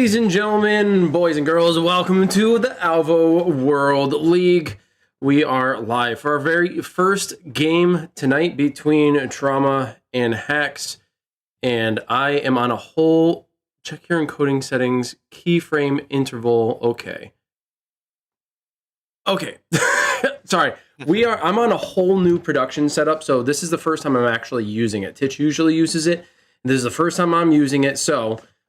Ladies and gentlemen, boys and girls, welcome to the Alvo World League. We are live for our very first game tonight between Trauma and Haxx. And I am on a whole, check your encoding settings, keyframe interval, okay. Sorry. I'm on a whole new production setup, so this is the first time I'm actually using it. Titch usually uses it. This is the first time I'm using it,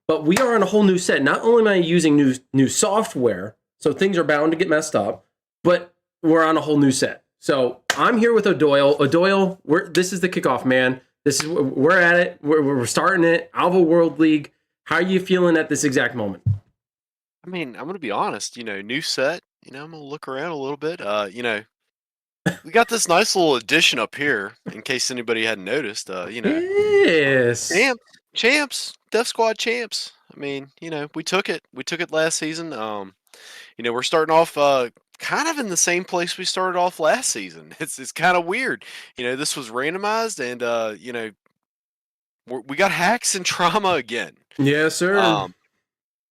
but we are on a whole new set. Not only am I using new software, so things are bound to get messed up, but we're on a whole new set. So I'm here with O'Doyle. O'Doyle, this is the kickoff, man. We're at it. We're starting it. Alvo World League. How are you feeling at this exact moment? I mean, I'm gonna be honest, new set, I'm gonna look around a little bit. We got this nice little addition up here, in case anybody hadn't noticed. Yes. Champs, Death Squad champs. I mean, we took it. We took it last season. We're starting off kind of in the same place we started off last season. It's kind of weird. This was randomized, and we got Haxx and Trauma again. Yes, sir.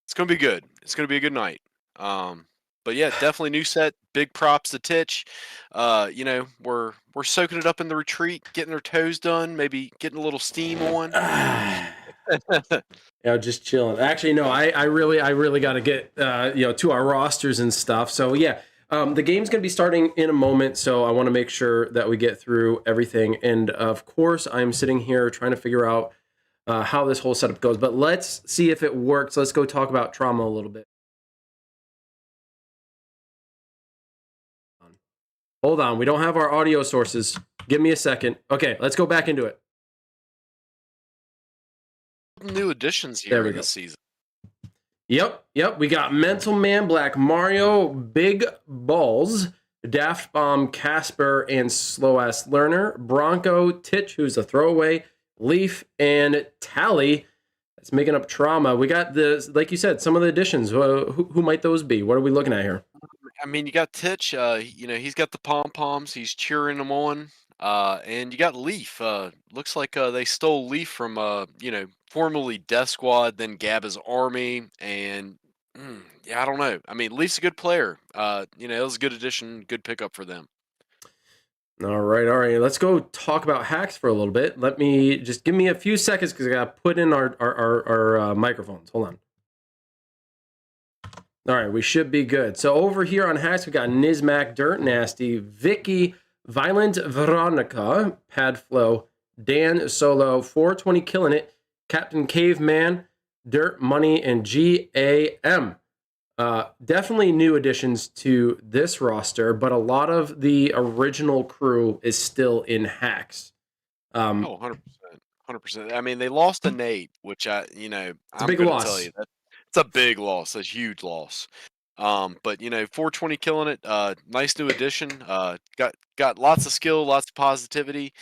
It's gonna be good. It's gonna be a good night. But yeah, definitely new set. Big props to Titch. We're soaking it up in the retreat, getting our toes done, maybe getting a little steam on. Yeah, just chilling. Actually, no, I really got to get to our rosters and stuff. So yeah, the game's gonna be starting in a moment. So I want to make sure that we get through everything. And of course, I'm sitting here trying to figure out how this whole setup goes. But let's see if it works. Let's go talk about Trauma a little bit. Hold on, we don't have our audio sources. Give me a second. Okay, let's go back into it. New additions here this season. Yep. We got Mental Man, Black Mario, Big Balls, Daft Bomb, Casper, and Slow Ass Learner, Bronco, Titch, who's a throwaway, Leaf, and Tally. That's making up Trauma. We got this, like you said, some of the additions. Who might those be? What are we looking at here? I mean, you got Titch. He's got the pom poms. He's cheering them on. And you got Leaf. Looks like they stole Leaf from formerly Death Squad, then Gabba's Army, and yeah, I don't know. I mean, Leaf's a good player. It was a good addition, good pickup for them. All right. Let's go talk about Haxx for a little bit. Give me a few seconds because I got to put in our microphones. Hold on. All right, we should be good. So over here on Haxx, we got Nizmac, Dirt Nasty, Vicky, Violent Veronica, Padflow, Dan Solo, 420 Killing It, Captain Caveman, Dirt Money, and GAM. Definitely new additions to this roster, but a lot of the original crew is still in Haxx. 100%. 100%. I mean, they lost to Nate, which I'm going to tell you that it's a big loss, a huge loss. But 420 Killing It, nice new addition. Got lots of skill, lots of positivity.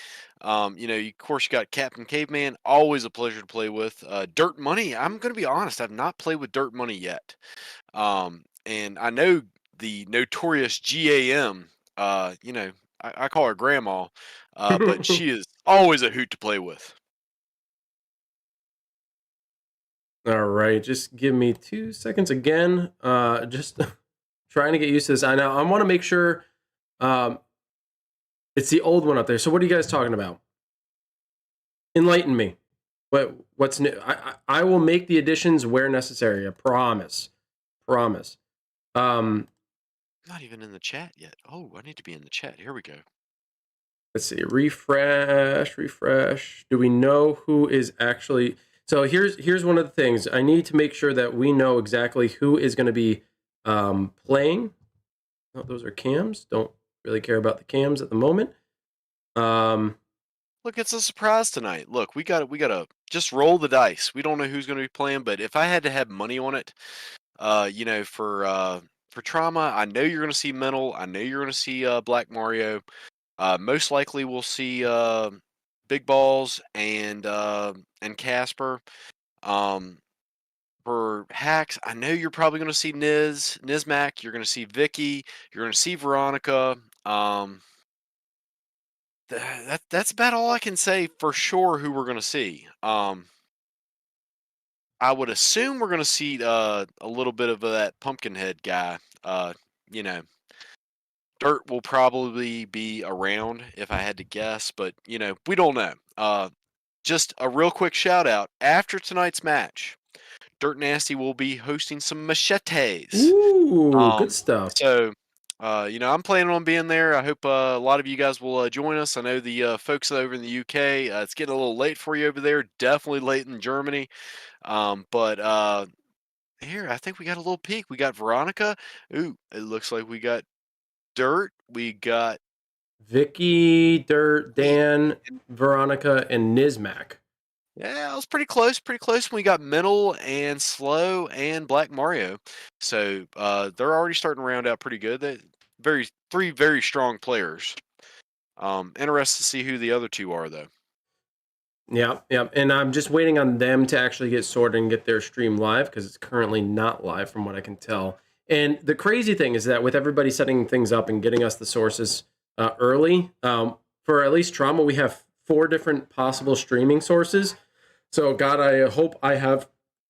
Of course, you got Captain Caveman, always a pleasure to play with. Dirt Money, I'm gonna be honest, I've not played with Dirt Money yet. And I know the notorious GAM. I call her Grandma, but she is always a hoot to play with. All right, just give me 2 seconds again. Just trying to get used to this. I know I want to make sure it's the old one up there. So what are you guys talking about? Enlighten me. What's new? I will make the additions where necessary. I promise. I'm not even in the chat yet. Oh, I need to be in the chat. Here we go. Let's see. Refresh. Do we know who is actually? So here's one of the things. I need to make sure that we know exactly who is going to be playing. Oh, those are cams. Don't really care about the cams at the moment. Look, it's a surprise tonight. Look, we got to just roll the dice. We don't know who's going to be playing, but if I had to have money on it, for Trauma, I know you're going to see Mental. I know you're going to see Black Mario. Most likely we'll see Big Balls and Casper. For Haxx, I know you're probably going to see Nizmac. You're going to see Vicky. You're going to see Veronica. That's about all I can say for sure who we're going to see. I would assume we're going to see a little bit of that Pumpkinhead guy. You know, Dirt will probably be around if I had to guess, but we don't know. Just a real quick shout out after tonight's match. Dirt Nasty will be hosting some machetes. Ooh, good Um, stuff. so, I'm planning on being there. I hope a lot of you guys will join us. I know the folks over in the UK, it's getting a little late for you over there. Definitely late in Germany. But here, I think we got a little peek. We got Veronica. Ooh, it looks like we got Dirt. We got Vicky, Dirt, Pete. Dan, Veronica, and Nizmac. Yeah, it was pretty close. Pretty close. We got Mental and Slow and Black Mario. So they're already starting to round out pretty good. Three very strong players. Interested to see who the other two are though. Yeah, yeah. And I'm just waiting on them to actually get sorted and get their stream live because it's currently not live from what I can tell. And the crazy thing is that with everybody setting things up and getting us the sources early, for at least Trauma, we have 4 different possible streaming sources. So God, I hope I have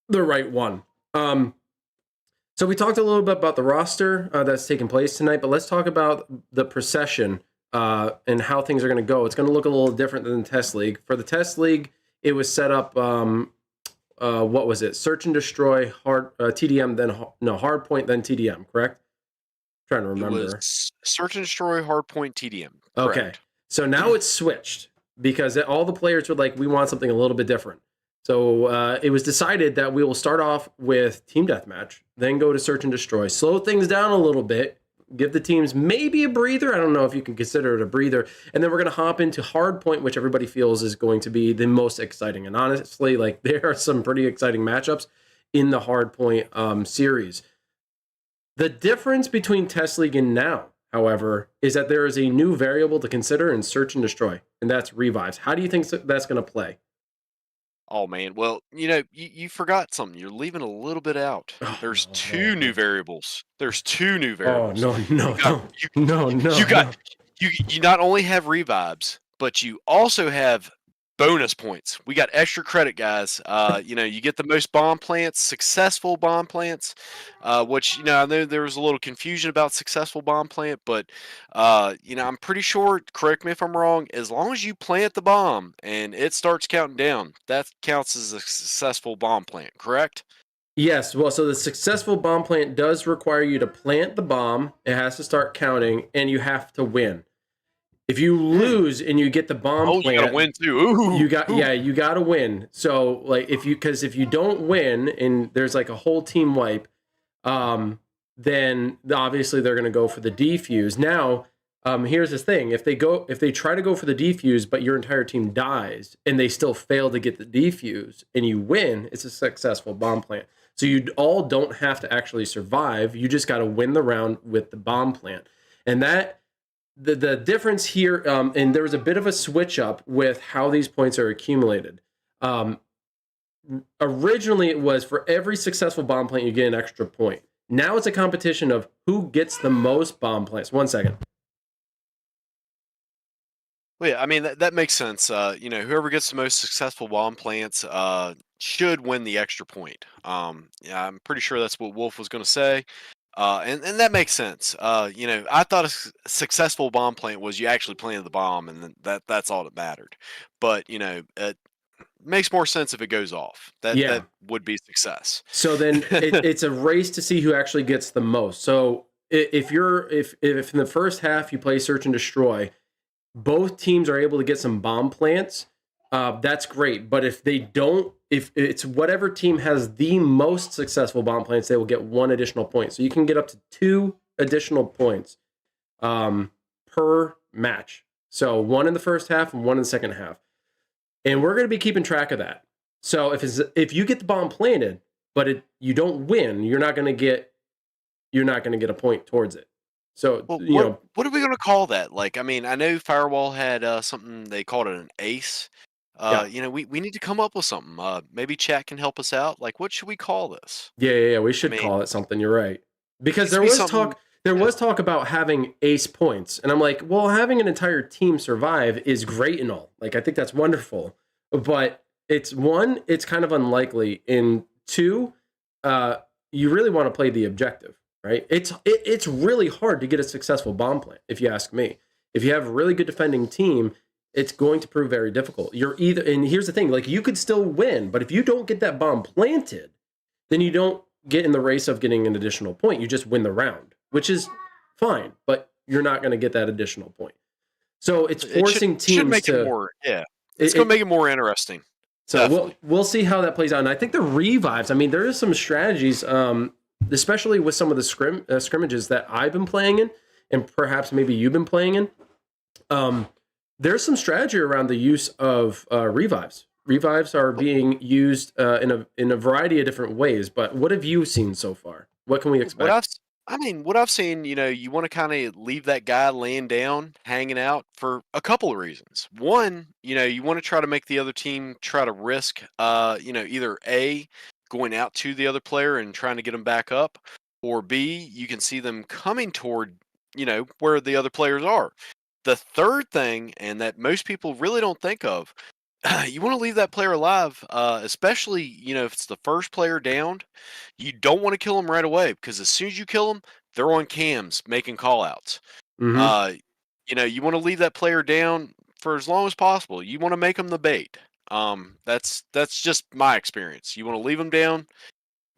the right one. So we talked a little bit about the roster that's taking place tonight, but let's talk about the procession and how things are going to go. It's going to look a little different than the test league. For the test league, it was set up. What was it? Search and destroy, hard TDM, then hard point, then TDM. Correct? Trying to remember. It was Search and Destroy, Hardpoint, TDM. Okay, Correct. so now it's switched because all the players were like, we want something a little bit different. So it was decided that we will start off with Team Deathmatch, then go to Search and Destroy, slow things down a little bit, give the teams maybe a breather. I don't know if you can consider it a breather. And then we're going to hop into Hardpoint, which everybody feels is going to be the most exciting. And honestly, like there are some pretty exciting matchups in the Hardpoint series. The difference between Test League and now, however, is that there is a new variable to consider in Search and Destroy, and that's revives. How do you think that's going to play? Oh man, well, you forgot something. You're leaving a little bit out. Oh, There's no, two no, new no. variables. There's 2 new Oh, variables. no. You not only have revives, but you also have bonus points. We got extra credit, guys. You get the most bomb plants, successful bomb plants, which I know there was a little confusion about successful bomb plant, but I'm pretty sure, correct me if I'm wrong, as long as you plant the bomb and it starts counting down, that counts as a successful bomb plant, correct? Yes, well, so the successful bomb plant does require you to plant the bomb. It has to start counting, and you have to win. If you lose and you get the bomb Oh, plant, you gotta win too. Ooh, you got to win. So like because if you don't win and there's like a whole team wipe, then obviously they're going to go for the defuse. Now, here's the thing: if they try to go for the defuse, but your entire team dies and they still fail to get the defuse and you win, it's a successful bomb plant. So you all don't have to actually survive. You just got to win the round with the bomb plant, and that. The difference here, and there was a bit of a switch up with how these points are accumulated. Originally, it was for every successful bomb plant, you get an extra point. Now it's a competition of who gets the most bomb plants. 1 second. Well, yeah, I mean that makes sense. Whoever gets the most successful bomb plants should win the extra point. Yeah, I'm pretty sure that's what Wolf was going to say. And that makes sense. I thought a successful bomb plant was you actually planted the bomb, and then that's all that mattered. But it makes more sense if it goes off. That would be success. So then it's a race to see who actually gets the most. So if in the first half you play Search and Destroy, both teams are able to get some bomb plants. That's great. But if they don't, if it's whatever team has the most successful bomb plants, they will get 1 additional point. So you can get up to 2 additional points per match. So 1 in the first half and 1 in the second half. And we're going to be keeping track of that. So if you get the bomb planted, but you don't win, you're not going to get a point towards it. So what are we going to call that? Like, I mean, I know Firewall had something they called it an ace. We need to come up with something. Maybe chat can help us out. Like, what should we call this? Yeah. We should call it something. You're right. Because there was talk about having ace points, and I'm like, well, having an entire team survive is great and all. Like, I think that's wonderful, but it's kind of unlikely, and 2, you really want to play the objective, right? It's really hard to get a successful bomb plant, if you ask me. If you have a really good defending team, it's going to prove very difficult. You're either, and here's the thing, like you could still win, but if you don't get that bomb planted, then you don't get in the race of getting an additional point. You just win the round, which is fine, but you're not going to get that additional point. So it's forcing teams should make to it more, it's going to make it more interesting. So we'll see how that plays out. And I think the revives, I mean, there is some strategies, especially with some of the scrimmages that I've been playing in, and perhaps maybe you've been playing in. There's some strategy around the use of revives. Revives are being used in a variety of different ways. But what have you seen so far? What can we expect? What I've seen, you want to kind of leave that guy laying down, hanging out for a couple of reasons. One, you want to try to make the other team try to risk, either A, going out to the other player and trying to get them back up, or B, you can see them coming toward, where the other players are. The third thing, and that most people really don't think of, you want to leave that player alive, especially, if it's the first player downed. You don't want to kill them right away, because as soon as you kill them, they're on cams making call-outs. Mm-hmm. You want to leave that player down for as long as possible. You want to make them the bait. That's just my experience. You want to leave them down,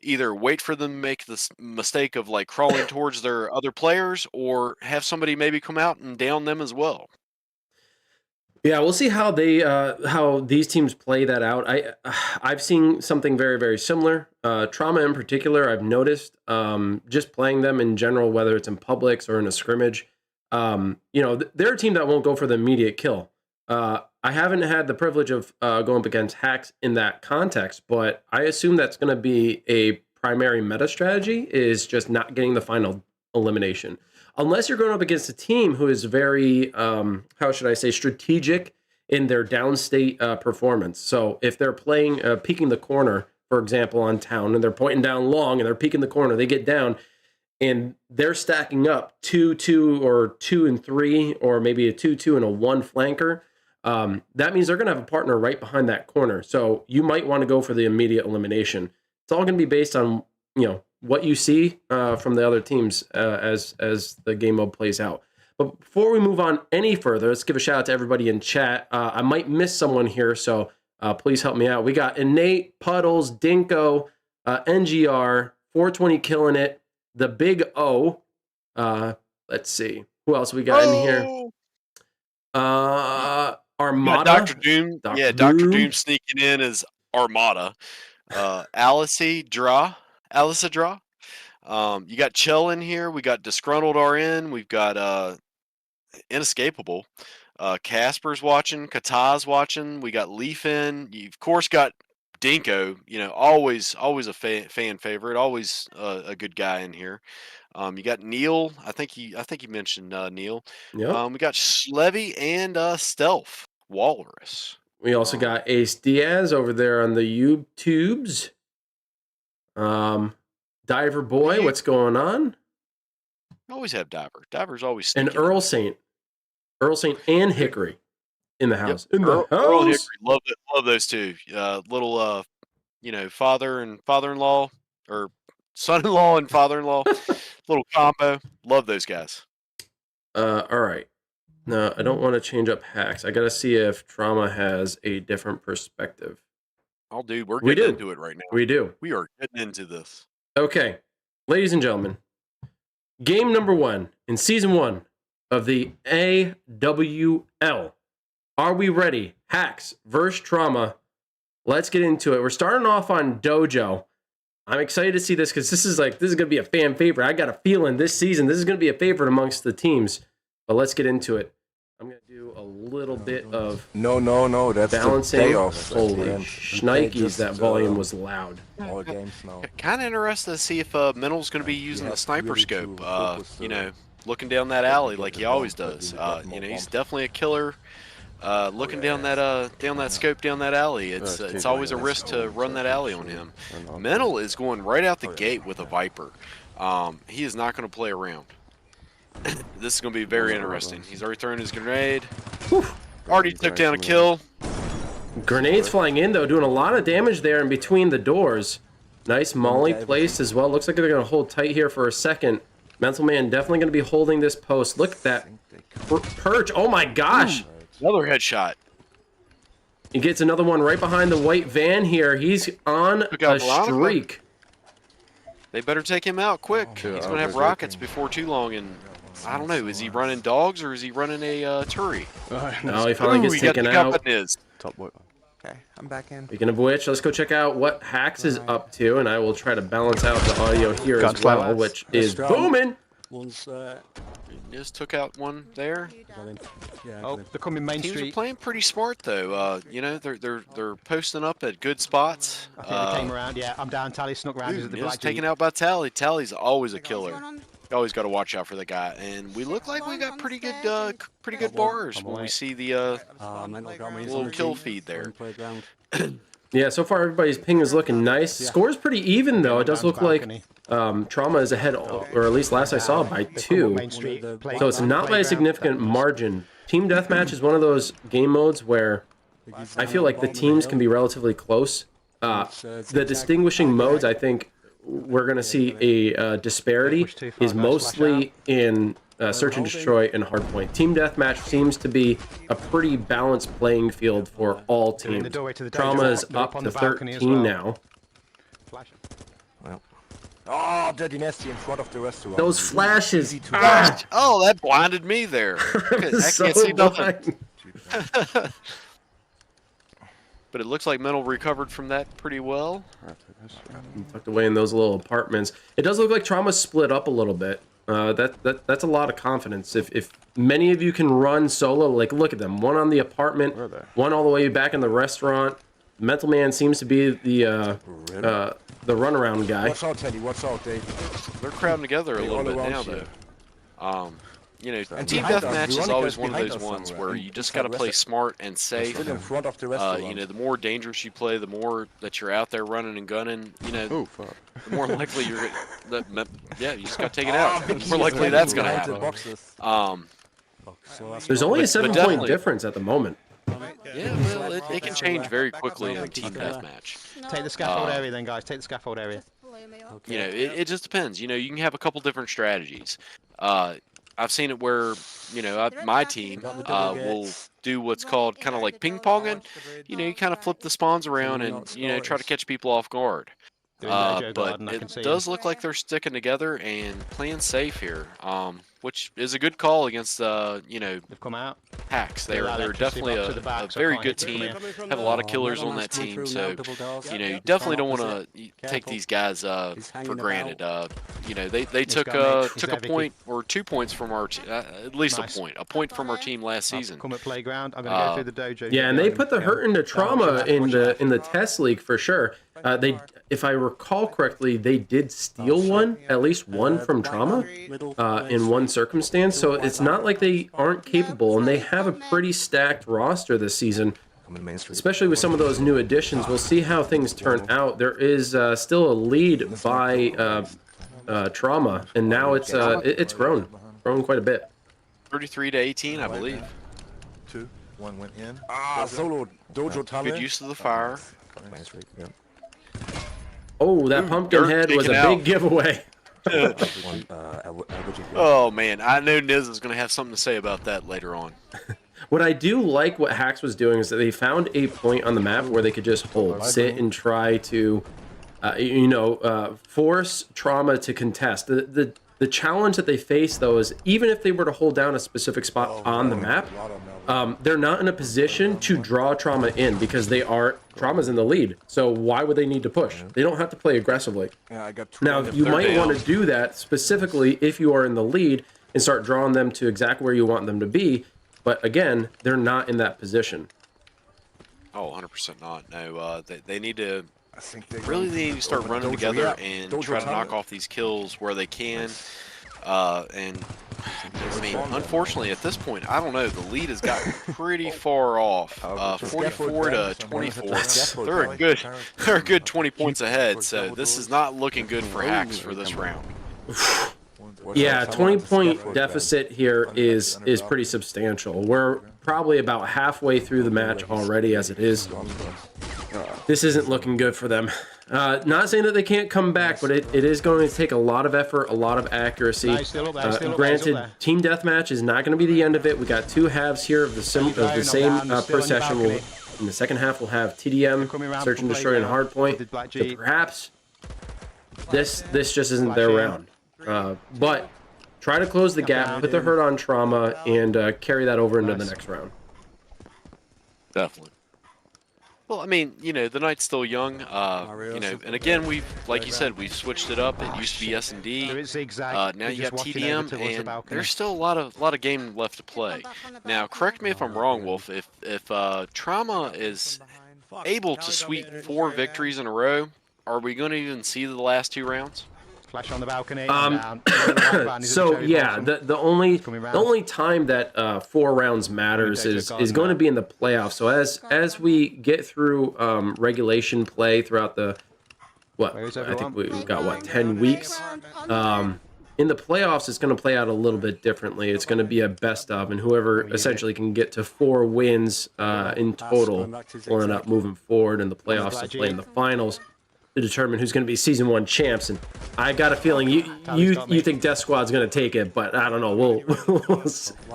either wait for them to make this mistake of like crawling towards their other players, or have somebody maybe come out and down them as well. Yeah, we'll see how how these teams play that out. I've seen something very, very similar. Trauma in particular, I've noticed just playing them in general, whether it's in Publix or in a scrimmage. They're a team that won't go for the immediate kill. I haven't had the privilege of going up against Haxx in that context, but I assume that's going to be a primary meta strategy, is just not getting the final elimination. Unless you're going up against a team who is very, how should I say, strategic in their downstate performance. So if they're playing, peeking the corner, for example, on town, and they're pointing down long and they're peeking the corner, they get down, and they're stacking up 2-2 or 2 and 3, or maybe a 2-2 and a 1 flanker. That means they're going to have a partner right behind that corner. So you might want to go for the immediate elimination. It's all going to be based on, what you see from the other teams as the game mode plays out. But before we move on any further, let's give a shout out to everybody in chat. I might miss someone here, so please help me out. We got Innate, Puddles, Dinko, NGR, 420 Killing It, the Big O. Let's see. Who else we got in here? Armada. Dr. Doom. Dr. Doom sneaking in as Armada. Alice Draw. You got Chill in here. We got Disgruntled RN. We've got Inescapable. Casper's watching. Kata's watching. We got Leaf in. You've of course got Dinko. Always a fan favorite. Always a good guy in here. You got Neil. I think you mentioned Neil. Yep. We got Slevy and Stealth Walrus. We also got Ace Diaz over there on the YouTubes. Diver Boy, what's going on? Always have Diver. Diver's always and Earl Saint and Hickory in the house. Yep. Earl and Hickory, love those two. Little father and father-in-law, or son-in-law and father-in-law, little combo. Love those guys. All right. No, I don't want to change up Haxx. I got to see if Trauma has a different perspective. Oh, dude, we're getting into it right now. We do. We are getting into this. Okay, ladies and gentlemen, game number 1 in season 1 of the AWL. Are we ready? Haxx versus Trauma. Let's get into it. We're starting off on Dojo. I'm excited to see this because this is going to be a fan favorite. I got a feeling this season this is going to be a favorite amongst the teams. But let's get into it. I'm going to do a little bit of no. That's balancing. The payoff. Holy shnikes, that volume was loud. All games now. Kind of interested to see if Mental's going to be using the sniper scope. Looking down that alley like he always does. He's definitely a killer. Looking down that scope down that alley, it's always a risk to run that alley on him. Mental is going right out the gate with a Viper. He is not going to play around. This is going to be very interesting. He's already thrown his grenade. Already took down a kill. Grenades flying in, though, doing a lot of damage there in between the doors. Nice molly placed as well. Looks like they're going to hold tight here for a second. Mental Man definitely going to be holding this post. Look at that perch. Oh my gosh. Another headshot. He gets another one right behind the white van here. He's on a streak. They better take him out quick. He's going to have rockets before too long. And I don't know, is he running dogs or is he running a Turi? No, he finally gets taken out. Top boy. Okay, I'm back in. Speaking of which, let's go check out what Haxx is up to, and I will try to balance out the audio here as well, which is booming. One's Just took out one there. Oh, they're coming Main Teams Street. are playing pretty smart though. You know, they're posting up at good spots. I think they came around. Yeah, I'm down. Tally snuck round. He's at the black taken Jeep. out by Tally. Tally's always a killer. You always got to watch out for the guy. And we look like we got pretty good bars when we see the little kill feed there. Yeah, so far everybody's ping is looking nice. Score's pretty even though. It does look like Trauma is ahead, or at least last I saw, by 2. So it's not by a significant margin. Team Deathmatch is one of those game modes where I feel like the teams can be relatively close. The distinguishing modes, I think, we're going to see a disparity is mostly in Search and Destroy and Hardpoint. Team Deathmatch seems to be a pretty balanced playing field for all teams. Trauma is up to 13 now. Oh, Dirty Nasty in front of the restaurant. Those flashes. Oh, that blinded me there. I can't see nothing. But it looks like Mental recovered from that pretty well. Tucked away in those little apartments. It does look like Trauma's split up a little bit. That's a lot of confidence. If many of you can run solo, like look at them. One on the apartment, one all the way back in the restaurant. Mental Man seems to be the runaround guy. Watch out, Teddy. Watch out, Dave. They're crowding together a little bit now, though. You know, Team Deathmatch is always one of those ones where you just got to play smart and safe. In front of the restaurant. You know, the more dangerous you play, the more that you're out there running and gunning. You know, the more likely you're. Yeah, you just got taken out. The more likely that's gonna happen. There's only a 7-point difference at the moment. Yeah, well, it can change very quickly in Team Deathmatch. Take the scaffold area then, guys. Take the scaffold area. You know, it just depends. You know, you can have a couple different strategies. I've seen it where, you know, my team will do what's called kind of like ping-ponging. You know, you kind of flip the spawns around and, you know, try to catch people off guard. But it does look like they're sticking together and playing safe here, which is a good call against, you know, They've come out. Haxx. They're definitely a very good team. Have a lot of killers on that team, so you know you definitely don't want to take these guys for granted. You know they took a point or 2 points from our at least a point from our team last season. Come at playground. I'm gonna go through the dojo. Yeah, and they put the hurt into Trauma in the test league for sure. If I recall correctly, they did steal one, at least one from Trauma, in one circumstance. So it's not like they aren't capable, and they have a pretty stacked roster this season, especially with some of those new additions. We'll see how things turn out. There is still a lead by Trauma, and now it's grown quite a bit. 33-18, I believe. 2, 1 went in. Solo dojo talent. Good use of the fire. Oh, that pumpkin head was a big giveaway. Oh man, I know Niz is going to have something to say about that later on. What I do like what Haxx was doing is that they found a point on the map where they could just sit and try to, force Trauma to contest. The challenge that they face, though, is even if they were to hold down a specific spot on the map, they're not in a position to draw Trauma in because Trauma's in the lead. So why would they need to push? They don't have to play aggressively. Now, you might want to do that specifically if you are in the lead and start drawing them to exactly where you want them to be. But again, they're not in that position. Oh, 100% not. No, they need to. Really, they need to start running together and try to knock off these kills where they can. And I mean, unfortunately, at this point, I don't know. The lead has gotten pretty far off, 44 to 24. They're a good 20 points ahead. So this is not looking good for Haxx for this round. Yeah, 20-point deficit here is pretty substantial. We're probably about halfway through the match already as it is. This isn't looking good for them. Not saying that they can't come back, but it is going to take a lot of effort, a lot of accuracy. Nice, still up there, still up there, Granted, still up there. team deathmatch is not going to be the end of it. We got 2 halves here of the same down, per still on your session. balcony. In the second half, we'll have TDM, coming around search and from destroy, and playground. hardpoint. Did Black So G. perhaps this just isn't their Flash round. But try to close the gap, put the hurt on trauma, and carry that over into the next round. Definitely. Well, I mean, you know, the night's still young. You know, and again, like you said, we've switched it up. It used to be S&D. There is zigzag. Now We're you just got watching over TDM, towards the and balcony. there's still a lot of game left to play. Now, correct me if I'm wrong, Wolf. If Trauma is able to sweep 4 victories in a row, are we going to even see the last 2 rounds? Flash on the balcony. So yeah, the only time that 4 rounds matters is going to be in the playoffs. So as we get through regulation play throughout the I think we've got 10 weeks. In the playoffs, it's going to play out a little bit differently. It's going to be a best of, and whoever essentially can get to 4 wins in total will end up moving forward in the playoffs to play in the finals to determine who's going to be season 1 champs. And I got a feeling you think Death Squad's going to take it, but I don't know.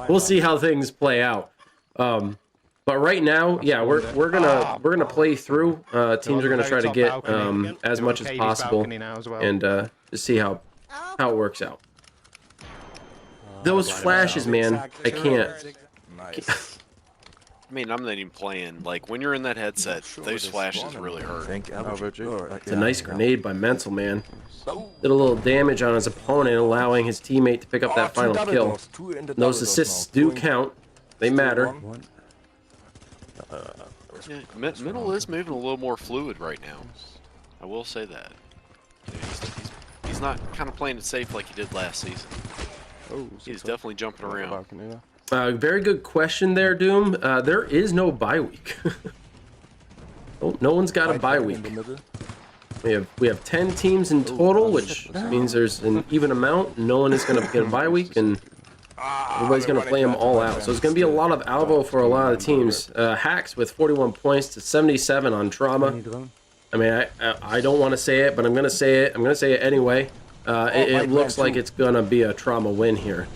We'll see how things play out. But right now, yeah, we're gonna play through. Teams are gonna try to get as much as possible and just see how it works out. Those flashes, man, I can't. Nice. I mean, I'm not even playing. Like, when you're in that headset, those flashes really hurt. It's a nice grenade by Mental, man. Did a little damage on his opponent, allowing his teammate to pick up that final kill. Those assists do count. They matter. Yeah, Middle is moving a little more fluid right now. I will say that. You know, he's not kind of playing it safe like he did last season. He's definitely jumping around. Very good question there, Doom. There is no bye week. No one's got a bye week. We have 10 teams in total, which means there's an even amount. No one is going to get a bye week, and everybody's going to play them all out. So it's going to be a lot of Alvo for a lot of the teams. Haxx with 41 points to 77 on Trauma. I mean, I don't want to say it, but I'm going to say it. I'm going to say it anyway. It looks like it's going to be a Trauma win here.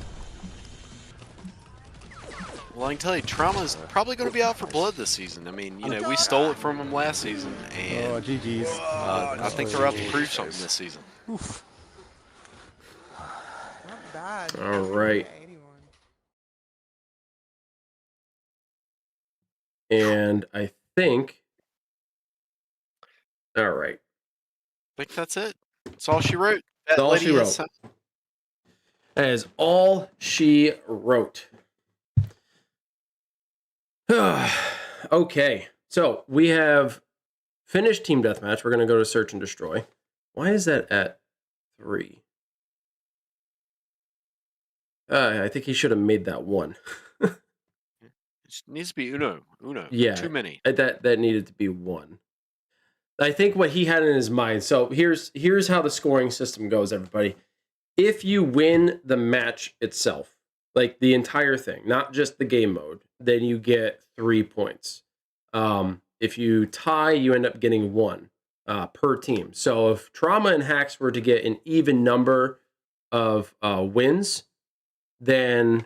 Well, I can tell you, Trauma's probably going to be out for blood this season. I mean, you know, we stole it from them last season, and I think they're out to prove something this season. All right. And I think... All right. I think that's it. That's all she wrote. That's all she wrote. That is all she wrote. Okay, so we have finished Team Deathmatch. We're going to go to Search and Destroy. Why is that at 3? I think he should have made that 1. It needs to be Uno. Yeah, too many. That needed to be 1. I think what he had in his mind. So here's how the scoring system goes, everybody. If you win the match itself, like the entire thing, not just the game mode, then you get 3 points. If you tie, you end up getting 1 per team. So if Trauma and Haxx were to get an even number of wins, then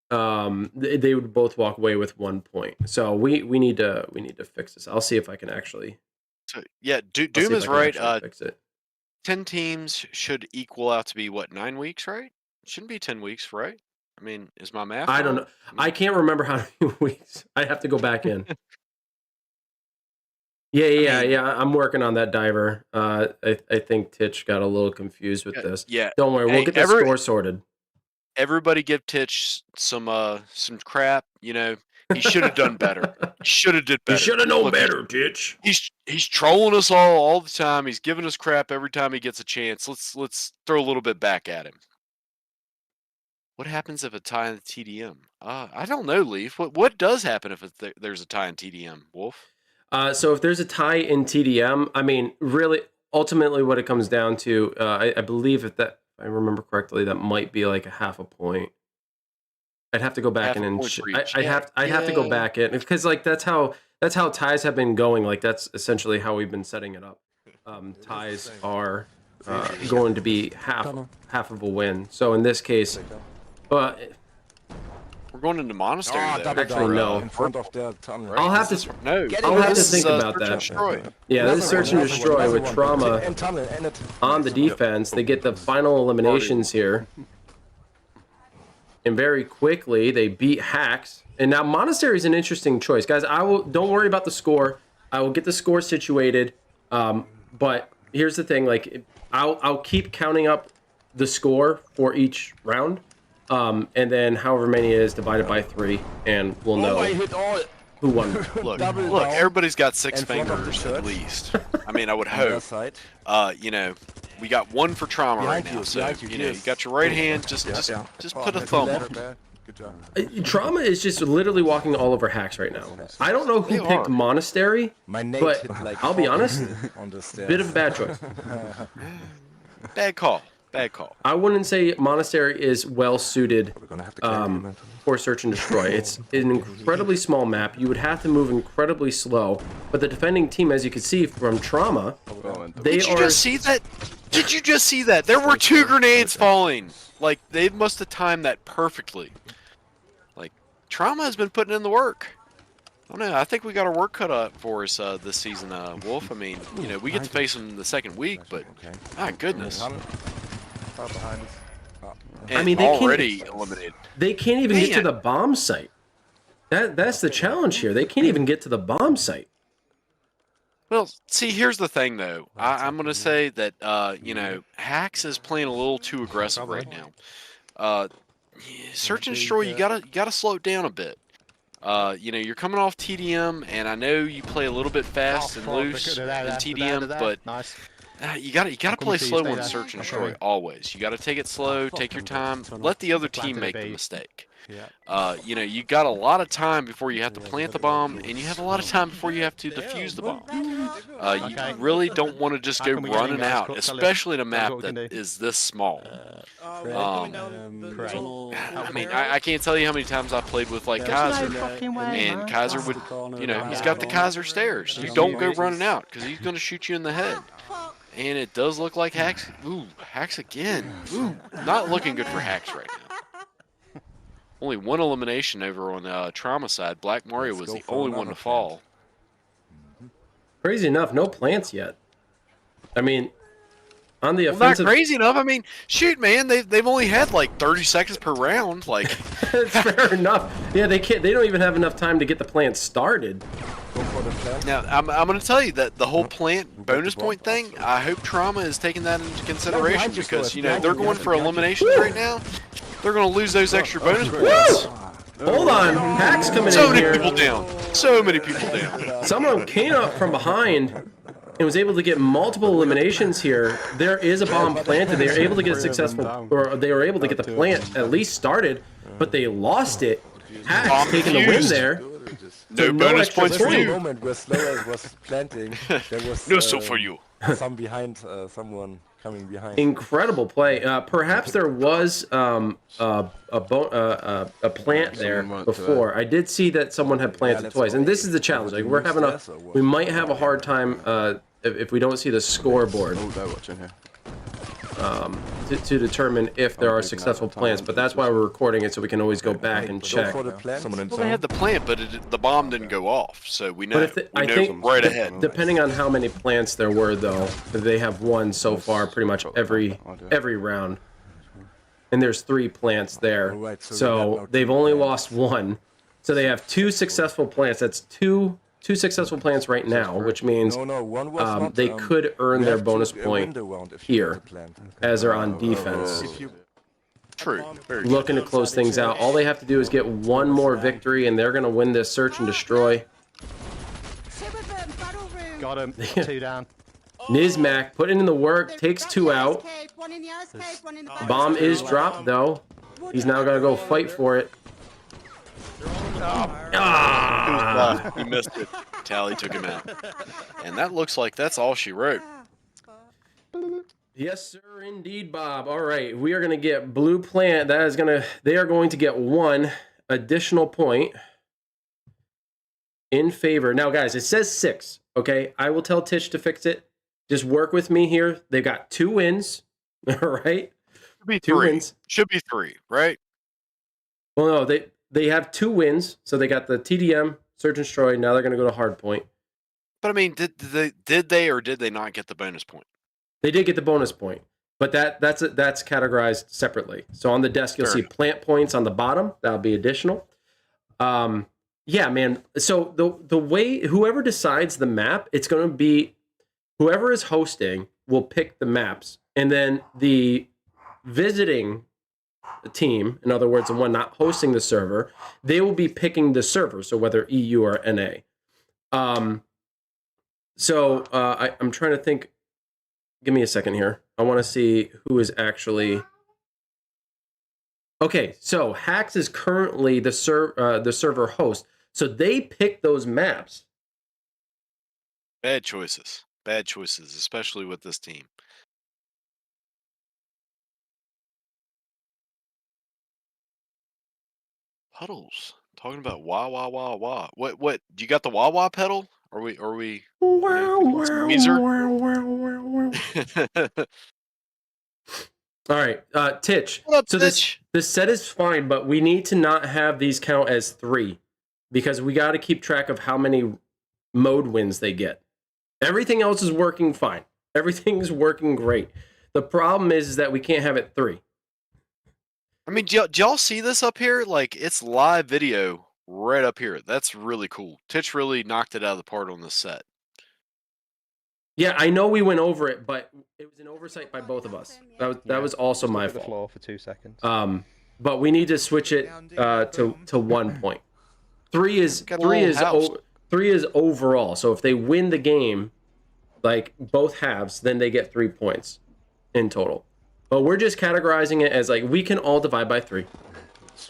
they would both walk away with 1 point. So we need to fix this. I'll see if I can actually. So yeah, Doom is right. Fix it. 10 teams should equal out to be what, 9 weeks, right? It shouldn't be 10 weeks, right? I mean, is my math? I don't know. I can't remember how many weeks. I have to go back in. Yeah. I'm working on that, Diver. I think Titch got a little confused with this. Yeah. Don't worry, we'll get the score sorted. Everybody give Titch some crap. You know, he should have done better. He should have did better. You should have known better, Titch. He's trolling us all the time. He's giving us crap every time he gets a chance. Let's throw a little bit back at him. What happens if a tie in the TDM? I don't know, Leaf. What does happen if there's a tie in TDM, Wolf? So if there's a tie in TDM, I mean, really, ultimately, what it comes down to, I believe if I remember correctly, that might be like a half a point. I'd have to go back in and I'd have to go back in because like that's how ties have been going. Like that's essentially how we've been setting it up. ties are going to be half of a win. So in this case, we're going into monastery. Actually, no. In front of the tunnel. I'll have to think about that. Yeah, this is search and destroy with trauma on the defense. They get the final eliminations here, and very quickly they beat Haxx. And now monastery is an interesting choice, guys. Don't worry about the score. I will get the score situated. But here's the thing: like, I'll keep counting up the score for each round. And then however many it is divided by 3, and we'll know who won. Look, everybody's got 6 fingers at least. I mean, I would hope. You know, we got one for trauma right now, so you know, you got your right hand. Just put a thumb up. Good job. Trauma is just literally walking all over Haxx right now. I don't know who picked Monastery, but I'll be honest, bit of a bad choice. Bad call. Bad call. I wouldn't say Monastery is well suited for search and destroy. It's an incredibly small map. You would have to move incredibly slow. But the defending team, as you can see from Trauma, Did you just see that? Did you just see that? There were 2 grenades falling. Like, they must have timed that perfectly. Like, Trauma has been putting in the work. I don't know. I think we got our work cut up for us this season, Wolf. I mean, you know, we get to face them the second week, but my goodness. And I mean, they already eliminated. They can't even get to the bomb site. That's the challenge here. They can't even get to the bomb site. Well, see, here's the thing, though. I'm going to say that, you know, Haxx is playing a little too aggressive right now. Search and destroy, you gotta slow it down a bit. You know, you're coming off TDM, and I know you play a little bit fast and loose in TDM, but you gotta play slow on search and destroy always. You gotta take it slow, take your time, let the other team make the mistake. You know, you got a lot of time before you have to plant the bomb, and you have a lot of time before you have to defuse the bomb. You really don't want to just go running out, especially in a map that is this small. I mean, I can't tell you how many times I played with like Kaiser, and Kaiser would, you know, he's got the Kaiser stairs. You don't go running out because he's going to shoot you in the head. And it does look like Haxx. Ooh, Haxx again. Ooh, not looking good for Haxx right now. Only 1 elimination over on Trauma side. Black Mario was the only one to fall. Crazy enough, no plants yet. I mean, on the Well, offensive, not crazy enough. I mean, shoot, man, they've only had like 30 seconds per round. Like, it's fair enough. Yeah, they can't. They don't even have enough time to get the plant started. now I'm going to tell you that the whole plant bonus point thing. I hope Trauma is taking that into consideration because you know they're going for eliminations right now. They're going to lose those extra bonus points. Hold on, Haxx coming So in many here. people down. So many people down. Someone came up from behind and was able to get multiple eliminations here. There is a bomb planted. They were able to get a successful, or they were able to get the plant at least started, but they lost it. Haxx taking the win there. No bonus extra points for point. you. Moment where Slower was planting, there was No, so for you. someone coming behind. Incredible play. Perhaps there was a plant there before. I did see that someone had planted twice, and this is the challenge. Like we might have a hard time if we don't see the scoreboard to determine if there are successful plants. But that's why we're recording it, so we can always go back and check. Well, they had the plant, but the bomb didn't go off, so we know. I think right ahead. Depending on how many plants there were, though, they have won so far pretty much every round. And there's 3 plants there, so they've only lost 1. So they have 2 successful plants. That's two successful plants right now, which means they could earn their bonus point here as they're on defense. True. Looking to close things out. All they have to do is get 1 more victory, and they're going to win this search and destroy. Got him. 2 down. Nizmac putting in the work, takes 2 out. Bomb is dropped, though. He's now got to go fight for it. He missed it. Tally took him out. And that looks like that's all she wrote. Yes, sir, indeed, Bob. All right, we are going to get blue plant. They are going to get 1 additional point in favor. Now, guys, it says 6, okay? I will tell Titch to fix it. just work with me here. They've got 2 wins. All right. Should be 2 3. wins. Should be 3, right? Well, no, they have 2 wins. So they got the TDM, Search and Destroy. Now they're going to go to Hardpoint. But I mean, did they or did they not get the bonus point? They did get the bonus point, but that's categorized separately. So on the desk, you'll see plant points on the bottom. That'll be additional. Yeah, man. So the way whoever decides the map, it's going to be whoever is hosting will pick the maps, and then the visiting team, in other words, the one not hosting the server, they will be picking the server. So whether EU or NA. So I'm trying to think. Give me a second here. I want to see who is actually. Okay, so Haxx is currently the server host, so they pick those maps. Bad choices, especially with this team. Puddles. Talking about wah wah wah wah. What? You got the wah wah pedal? Are we? Weezer? All right, Titch. What up, so Titch? this set is fine, but we need to not have these count as 3 because we got to keep track of how many mode wins they get. Everything else is working fine. Everything's working great. The problem is that we can't have it 3. I mean, do y'all see this up here? Like, it's live video right up here. That's really cool. Titch really knocked it out of the park on this set. Yeah, I know we went over it, but it was an oversight by both of us. That was also my fault. The floor for 2 seconds. But we need to switch it to 1 point. 3 is overall. So if they win the game, like both halves, then they get 3 points in total. But we're just categorizing it as like we can all divide by 3.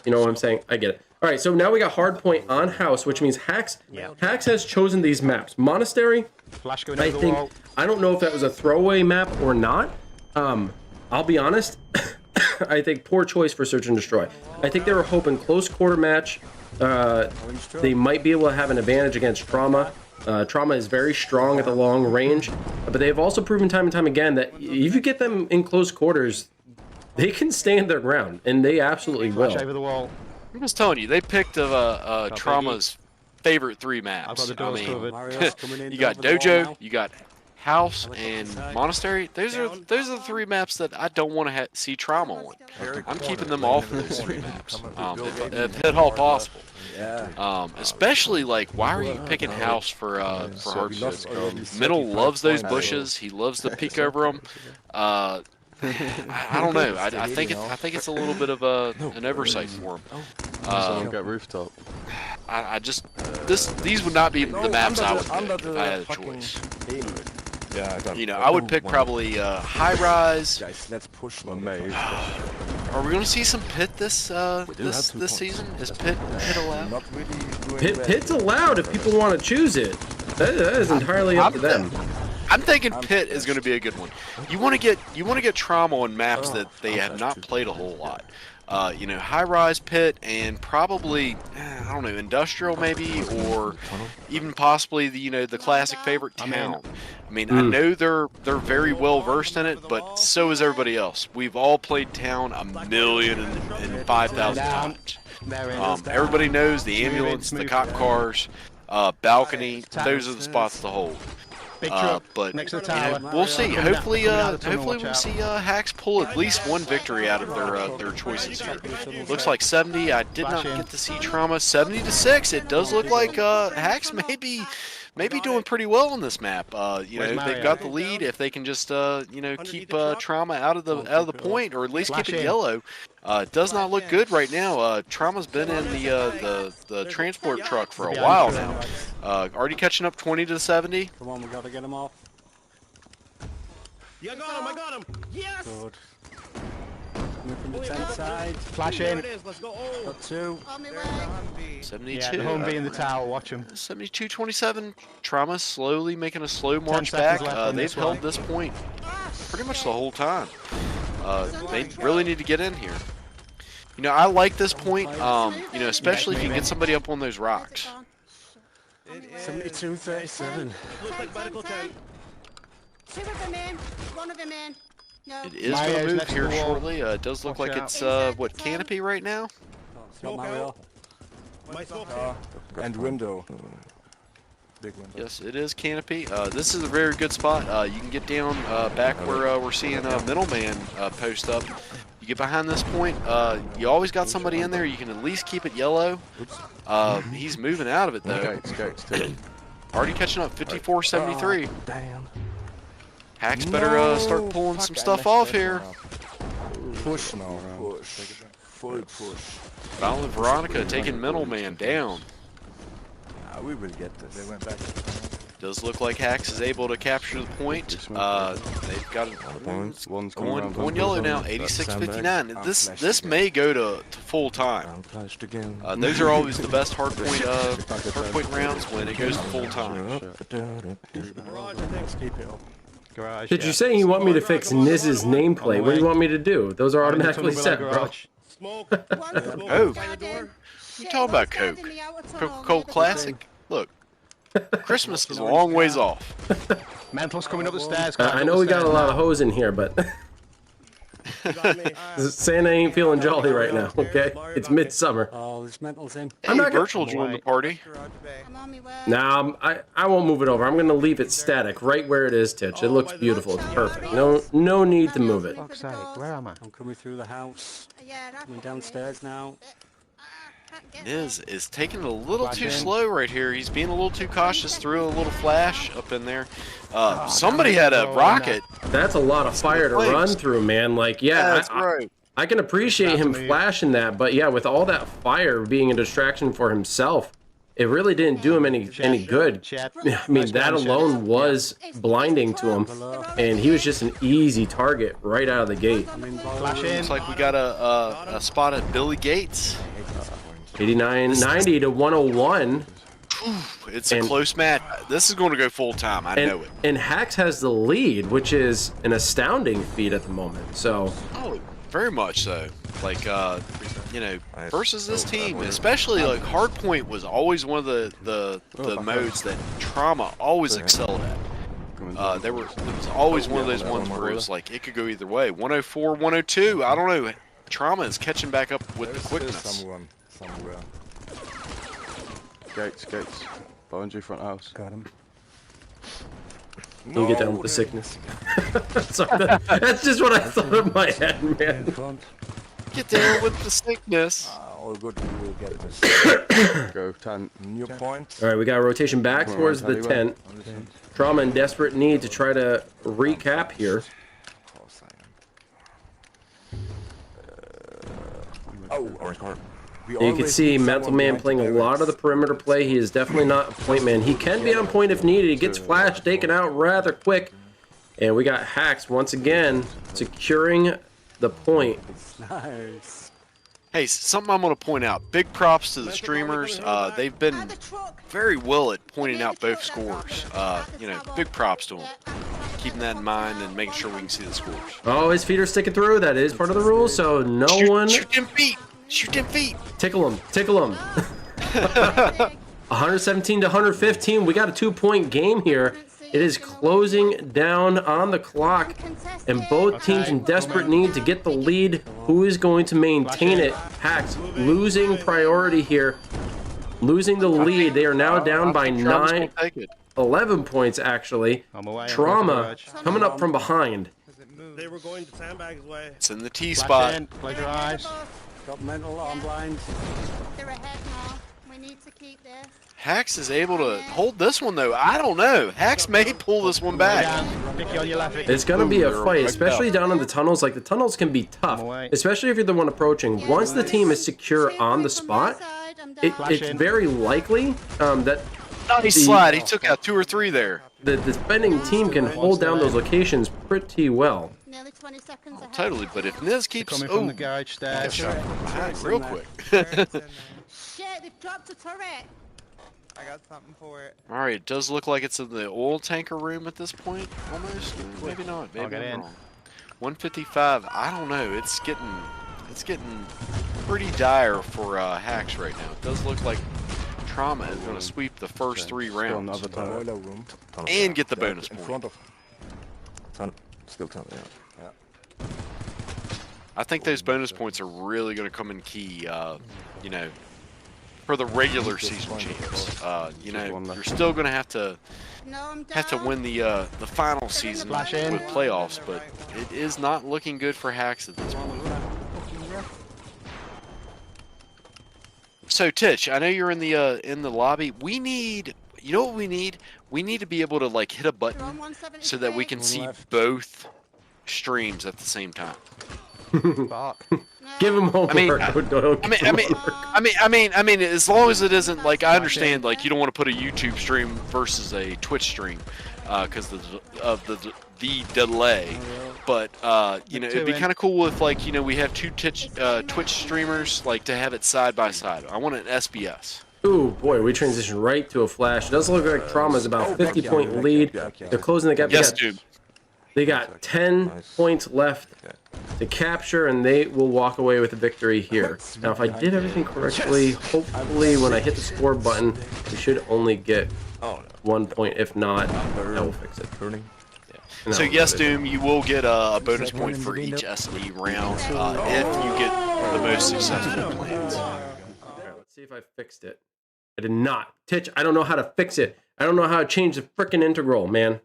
You know what I'm saying? I get it. All right, so now we got Hardpoint on house, which means Haxx has chosen these maps. Monastery, Flash going over the wall. I don't know if that was a throwaway map or not. I'll be honest. I think poor choice for Search and Destroy. I think they were hoping close quarter match. They might be able to have an advantage against Trauma. Trauma is very strong at the long range, but they've also proven time and time again that if you get them in close quarters, they can stand their ground, and they absolutely will. Flash over the wall. I'm just telling you, they picked Trauma's favorite 3 maps. I've got the doors covered. You got Dojo, you got House, and Monastery. Those are the 3 maps that I don't want to see Trauma on. I'm keeping them off of those 3 maps, if at all possible. Especially like, why are you picking House for Hardpoint? Middle loves those bushes. He loves to peek over them. I don't know. I think it's a little bit of an oversight for him. Someone got rooftop. These would not be the maps I would pick if I had a choice. Yeah, I would pick probably High Rise. Guys, let's push the maze. Are we going to see some Pit this season? Is Pit allowed? Not really doing Pit's allowed if people want to choose it. That is entirely up to them. I'm thinking Pit is going to be a good one. You want to get Trauma on maps that they have not played a whole lot. High Rise, Pit, and probably I don't know, Industrial maybe, or even possibly the classic favorite Town. I mean, I know they're very well versed in it, but so is everybody else. We've all played Town 1,005,000 times. Everybody knows the ambulance, the cop cars, balcony. Those are the spots to hold. But next to the tower. We'll see. Hopefully we'll see Haxx pull at least one victory out of their choices here. Looks like 70. I did not get to see Trauma. 70-6. It does look like Haxx may be doing pretty well on this map. They've got the lead. If they can just keep Trauma out of the point, or at least keep it yellow. It does not look good right now. Trauma's been in the transport truck for a while now. Already catching up 20-70. Come on, we gotta get him off. Yeah, I got him! Yes! Good. Coming from the tent side. Flash in. Let's go. Got 2. 72. Yeah, the Humvee in the tower. Watch him. 72-27. Trauma slowly making a slow march back. They've held this point pretty much the whole time. They really need to get in here. I like this point, especially if you can get somebody up on those rocks. 72-37. Two of them in. One of them in. No. It is Mario's going to move next to here the wall. shortly. It does look Watch like out. it's Inside what the canopy right now. Oh, it's not Mario. And window. Big window. Yes, it is canopy. This is a very good spot. You can get down back where we're seeing middleman post up. You get behind this point. You always got somebody in there. You can at least keep it yellow. He's moving out of it though. Gates too. Already catching up, 54-73. Damn. Haxx better start pulling some stuff off here. Push now. Push. Full push. Violent Veronica taking middleman down. We will get this. They went back. Does look like Haxx is able to capture the point. They've got One's going yellow now, 86-59. This may go to full time. Those are always the best hard point rounds when it goes to full time. Garage. Did you say you want me to fix Niz's nameplate? What do you want me to do? Those are automatically set, bro. Oh, you talking about Coke? Coca-Cola Classic? Look, Christmas is a long ways off. Mental's coming up the stairs. I know we got a lot of hoes in here, but Santa ain't feeling jolly right now, okay? It's midsummer. Oh, this mental's in. Hey, Virtual joined the party. I'm on my way. Nah, I won't move it over. I'm gonna leave it static right where it is, Titch. It looks beautiful. It's perfect. No need to move it. Fuck's sake, where am I? I'm coming through the house. Yeah, that's Coming downstairs now. Niz is taking it a little too slow right here. He's being a little too cautious. Threw a little flash up in there. Somebody had a rocket. That's a lot of fire to run through, man. Like, yeah, That's right. I can appreciate him flashing that, but yeah, with all that fire being a distraction for himself, it really didn't do him any good. Chat. I mean, that alone was blinding to him, and he was just an easy target right out of the gate. Flash in. Looks like we got a spot at Billy Gates. 89-90 to 101. It's a close match. This is going to go full time. I know it. And Haxx has the lead, which is an astounding feat at the moment. So, Oh, very much so. Like, you know, versus this team, especially like hardpoint was always one of the modes that Trauma always excelled at. It was always one of those ones where it was like it could go either way. 104, 102. I don't know. Trauma is catching back up with the quickness. Somewhere. Gates. Behind you, front house. Got him. you get down with the sickness. Sorry, that's just what I thought in my head, In man. front. Get down with the sickness. All good. We will get this. Go, tent. New point. All right, we got a rotation back towards the tent. Trauma in desperate need to try to recap here. Oh, orange card. You can see Mental Man playing a lot of the perimeter play. He is definitely not a point man. He can be on point if needed. He gets flash taken out rather quick. And we got Haxx once again securing the point. Nice. Hey, something I'm going to point out. Big props to the streamers. They've been very well at pointing out both scores. You know, big props to them. Keeping that in mind and making sure we can see the scores. Oh, his feet are sticking through. That is part of the rules, so no one... Shoot them feet! Shoot them feet! Tickle him. Tickle him. 117 to 115. We got a 2-point game here. It is closing down on the clock, and both teams in desperate need to get the lead. Who is going to maintain it? Haxx losing priority here. Losing the lead. They are now down by 11 points, actually. Trauma coming up from behind. They were going to Sandbag's way. It's in the T spot. Close your eyes. Got mental on blind. They're ahead now. We need to keep this. Haxx is able to hold this one, though. I don't know. Haxx may pull this one back. Picky on your left. It's going to be a fight, especially down in the tunnels. Like, the tunnels can be tough, especially if you're the one approaching. Once the team is secure on the spot, it's very likely that Nice slide. He took out 2 or 3 there. the defending team can hold down those locations pretty well. Nearly 20 seconds ahead. Totally, but if Niz keeps Coming from the garage stairs. shot from behind real quick. Shit, they've dropped a turret. I got something for it. All right, it does look like it's in the oil tanker room at this point, almost. Maybe not. I'll Maybe get I'm in. wrong. 155. I don't know. It's getting pretty dire for Haxx right now. It does look like Trauma is going to sweep the first 3 rounds Boiler room. and get the bonus In point. front of. Still 10, yeah. I think those bonus points are really going to come in key, you know, for the regular season champs. You know, you're still going to have to No, I'm down. win the final season with Flash in. playoffs, but it is not looking good for Haxx at this point. So Titch, I know you're in the lobby. We need, you know what we need? We need to be able to like hit a They're button on 173. so that we can see both streams at the same time. Fuck. No. Give him homework. I mean, Don't give him homework. I mean, as long as it isn't like I understand, like you don't want to put a YouTube stream versus a Twitch stream, because of the delay. But you know, it'd be kind of cool if like you know we have two Twitch streamers like to have it side by side. I want an SBS. Ooh, boy, we transitioned right to a flash. It does look like Trauma's about 50-point lead. They're closing the gap. Yes, dude. They got 10 points left to capture, and they will walk away with a victory here. Now, if I did everything correctly, hopefully when I hit the score button, we should only get 1 point. If not, that will fix it. So yes, Doom, you will get a bonus point for each SD round if you get the most successful plans. Alright, let's see if I fixed it. I did not. Titch, I don't know how to fix it. I don't know how to change the frickin' integral, man.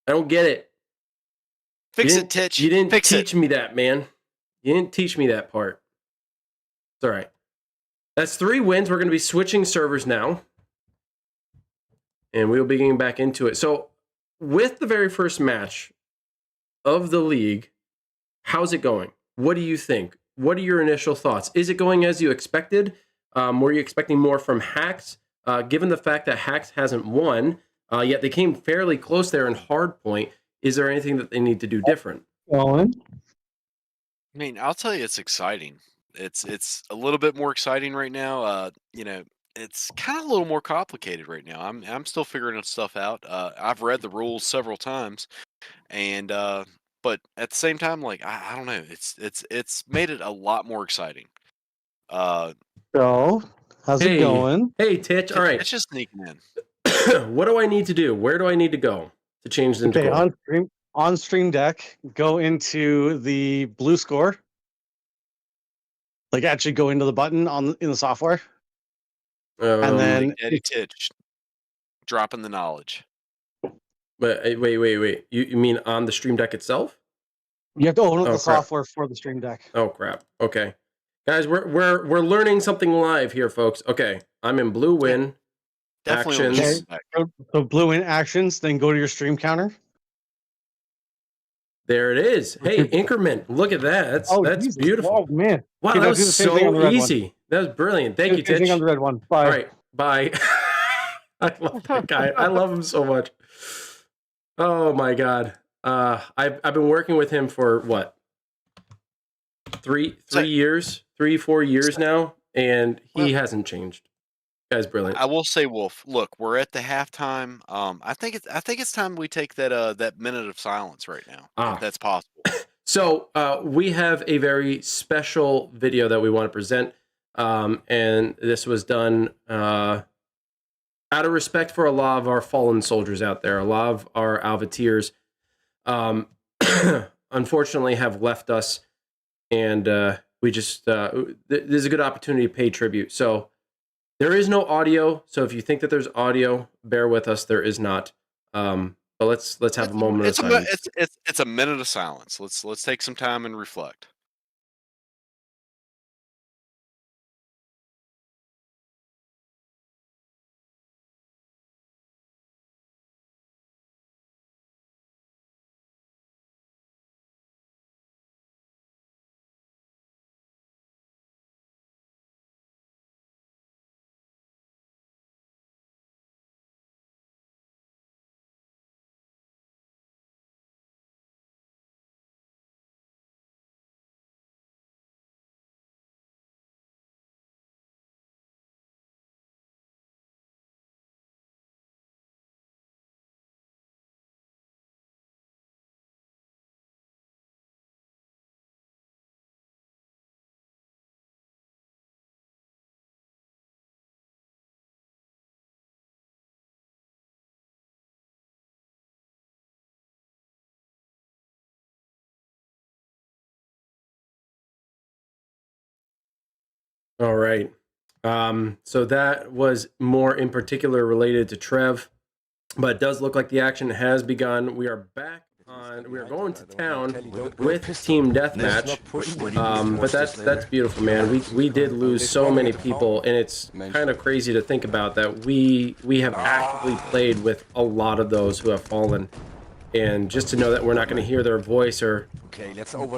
I don't get it. Fix it, Titch. You didn't Fix teach it. me that, man. You didn't teach me that part. It's all right. That's 3 wins. We're going to be switching servers now. And we'll be getting back into it. So, with the very first match of the league, how's it going? What do you think? What are your initial thoughts? Is it going as you expected? Were you expecting more from Haxx? Given the fact that Haxx hasn't won, yet they came fairly close there in hardpoint, is there anything that they need to do different? I mean, I'll tell you, it's exciting. It's a little bit more exciting right now. You know, it's kind of a little more complicated right now. I'm still figuring stuff out. I've read the rules several times, and but at the same time, like I don't know, it's made it a lot more exciting. So, how's it going? Hey, Titch. All right. It's just sneaking in. What do I need to do? Where do I need to go to change the Okay, integral? on Stream Deck, go into the blue score. Like actually go into the button in the software. And then Big Daddy Titch dropping the knowledge. But wait. You mean on the Stream Deck itself? You have to open up the crap. software for the Stream Deck. Oh crap. Okay. Guys, we're learning something live here, folks. Okay. I'm in Blue Win. Definitely on the Actions. Stream Deck. So blue in actions, then go to your stream counter. There it is. Hey, increment. Look at that. That's Jesus. beautiful. Oh man. Wow, Okay, that now do the was same thing on the so red one. easy. That was brilliant. Thank you, Do the same thing on Titch. the red one. Bye. All right. Bye. I love that guy. I love him so much. Oh my god. I've been working with him for what? 4 years now, and he hasn't changed. Guy's brilliant. I will say, Wolf. Look, we're at the halftime. I think it's time we take that minute of silence right now, if that's possible. So we have a very special video that we want to present, and this was done out of respect for a lot of our fallen soldiers out there. A lot of our Alvateers, unfortunately, have left us, and we just there's a good opportunity to pay tribute. So there is no audio. So if you think that there's audio, bear with us. There is not. But let's have a moment of silence. It's a minute of silence. Let's take some time and reflect. All right. So that was more in particular related to Trev, but it does look like the action has begun. We are back on. We are going to town with Team Deathmatch. But that's beautiful, man. We did lose so many people, and it's kind of crazy to think about that we have actively played with a lot of those who have fallen. And just to know that we're not going to hear their voice or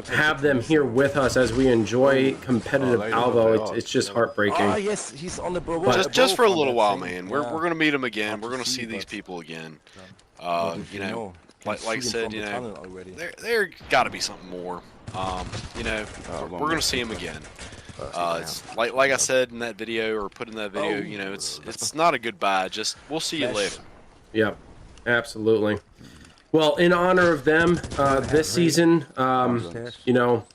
have them here with us as we enjoy competitive Alvo, it's just heartbreaking. Yes, he's on the Just for a little while, man. We're gonna meet them again. We're gonna see these people again. You know, like I said, you know, there got to be something more. You know, we're gonna see them again. It's like I said in that video, or put in that video, you know, it's not a goodbye. Just we'll see you later. Yep, absolutely. Well, in honor of them, this season, you know,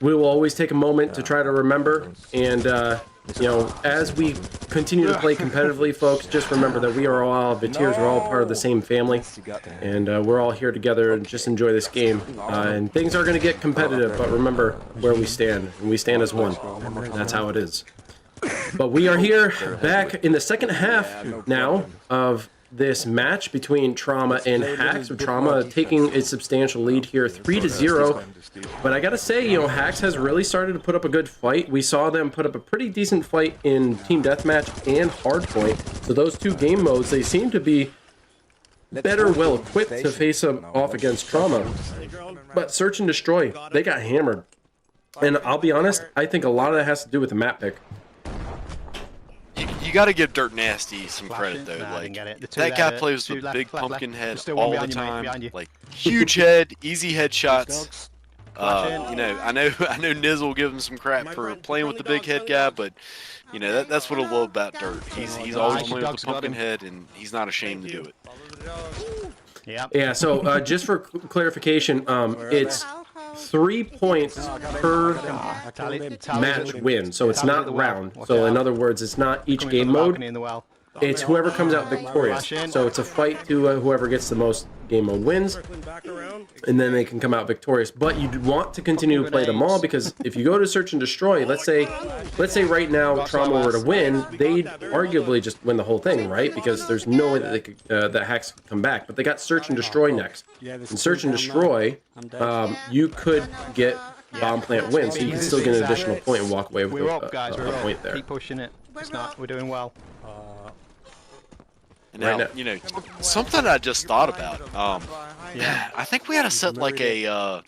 we will always take a moment to try to remember. And, you know, as we continue to play competitively, folks, just remember that we are all Alviteers. We're all part of the same family. And we're all here together and just enjoy this game. And things are going to get competitive, but remember where we stand. And we stand as one. That's how it is. But we are here back in the second half now of this match between Trauma and Haxx, with Trauma taking a substantial lead here, 3-0. But I gotta say, you know, Haxx has really started to put up a good fight. We saw them put up a pretty decent fight in Team Deathmatch and Hardpoint. So those two game modes, they seem to be better well equipped to face them off against Trauma. But Search and Destroy, they got hammered. And I'll be honest, I think a lot of that has to do with the map pick. You got to give Dirt Nasty some credit though. Like that guy plays with a big pumpkin head all the time. Like huge head, easy headshots. You know, I know Niz will give him some crap for playing with the big head guy, but you know that's what I love about Dirt. He's always playing with the pumpkin head, and he's not ashamed to do it. Yeah. So just for clarification, it's 3 points per match win, so it's not round. So in other words, it's not each game mode. It's whoever comes out victorious. So it's a fight to whoever gets the most game mode wins, and then they can come out victorious. But you want to continue to play them all, because if you go to Search and Destroy, let's say right now Trauma were to win, they'd arguably just win the whole thing, right? Because there's no way that they could that Haxx could come back. But they got Search and Destroy next. In Search and Destroy, you could get bomb plant win, so you can still get an additional point and walk away with a point there. Keep pushing it. It's not. We're doing well. Now, you know, something I just thought about. I think we had to set like a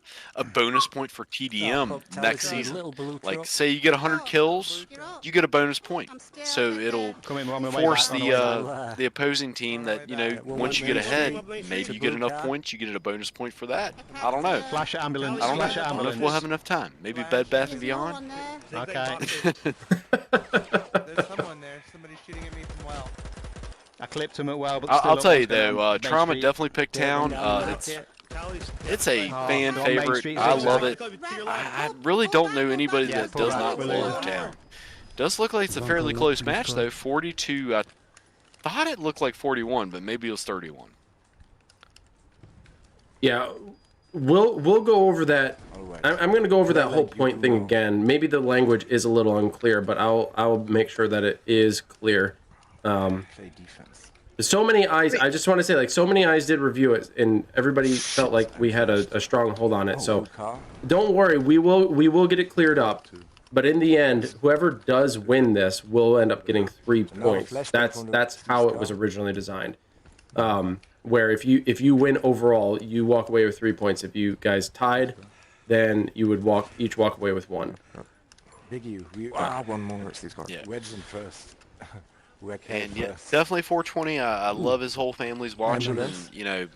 bonus point for TDM next season. Like, say you get 100 kills, you get a bonus point. So it'll force the opposing team that, you know, once you get ahead, maybe you get enough points, you get a bonus point for that. I don't know. Flash ambulance. I don't know. I don't know if we'll have enough time. Maybe Bed Bath & Beyond. Okay. There's someone there. Somebody's shooting at me from well. I clipped him at well, but I'll tell you though, Trauma definitely picked Town. It's a fan favorite. I love it. I really don't know anybody that does not love Town. Does look like it's a fairly close match though. 42. I thought it looked like 41, but maybe it was 31. Yeah, we'll go over that. I'm going to go over that whole point thing again. Maybe the language is a little unclear, but I'll make sure that it is clear. So many eyes, I just want to say, like, so many eyes did review it, and everybody felt like we had a strong hold on it. So don't worry, we will get it cleared up. But in the end, whoever does win this will end up getting 3 points. That's how it was originally designed. Where if you win overall, you walk away with 3 points. If you guys tied, then you would each walk away with 1. Biggie, one more. Yeah. Wedge them first. And yeah, definitely 420. I love his whole family's watching, and you know,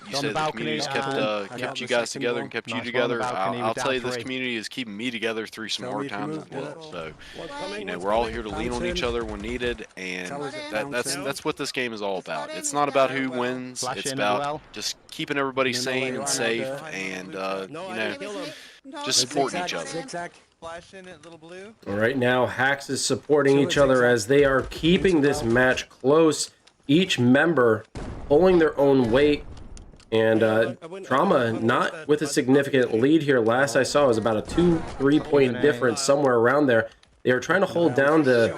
you said the community's kept you guys together and kept you together. I'll tell you, this community is keeping me together through some hard times as well. So, you know, we're all here to lean on each other when needed, and that's what this game is all about. It's not about who wins. It's about just keeping everybody sane and safe, and you know, just supporting each other. All right, now Haxx is supporting each other as they are keeping this match close. Each member pulling their own weight, and Trauma not with a significant lead here. Last I saw was about a 2-3 point difference, somewhere around there. They were trying to hold down the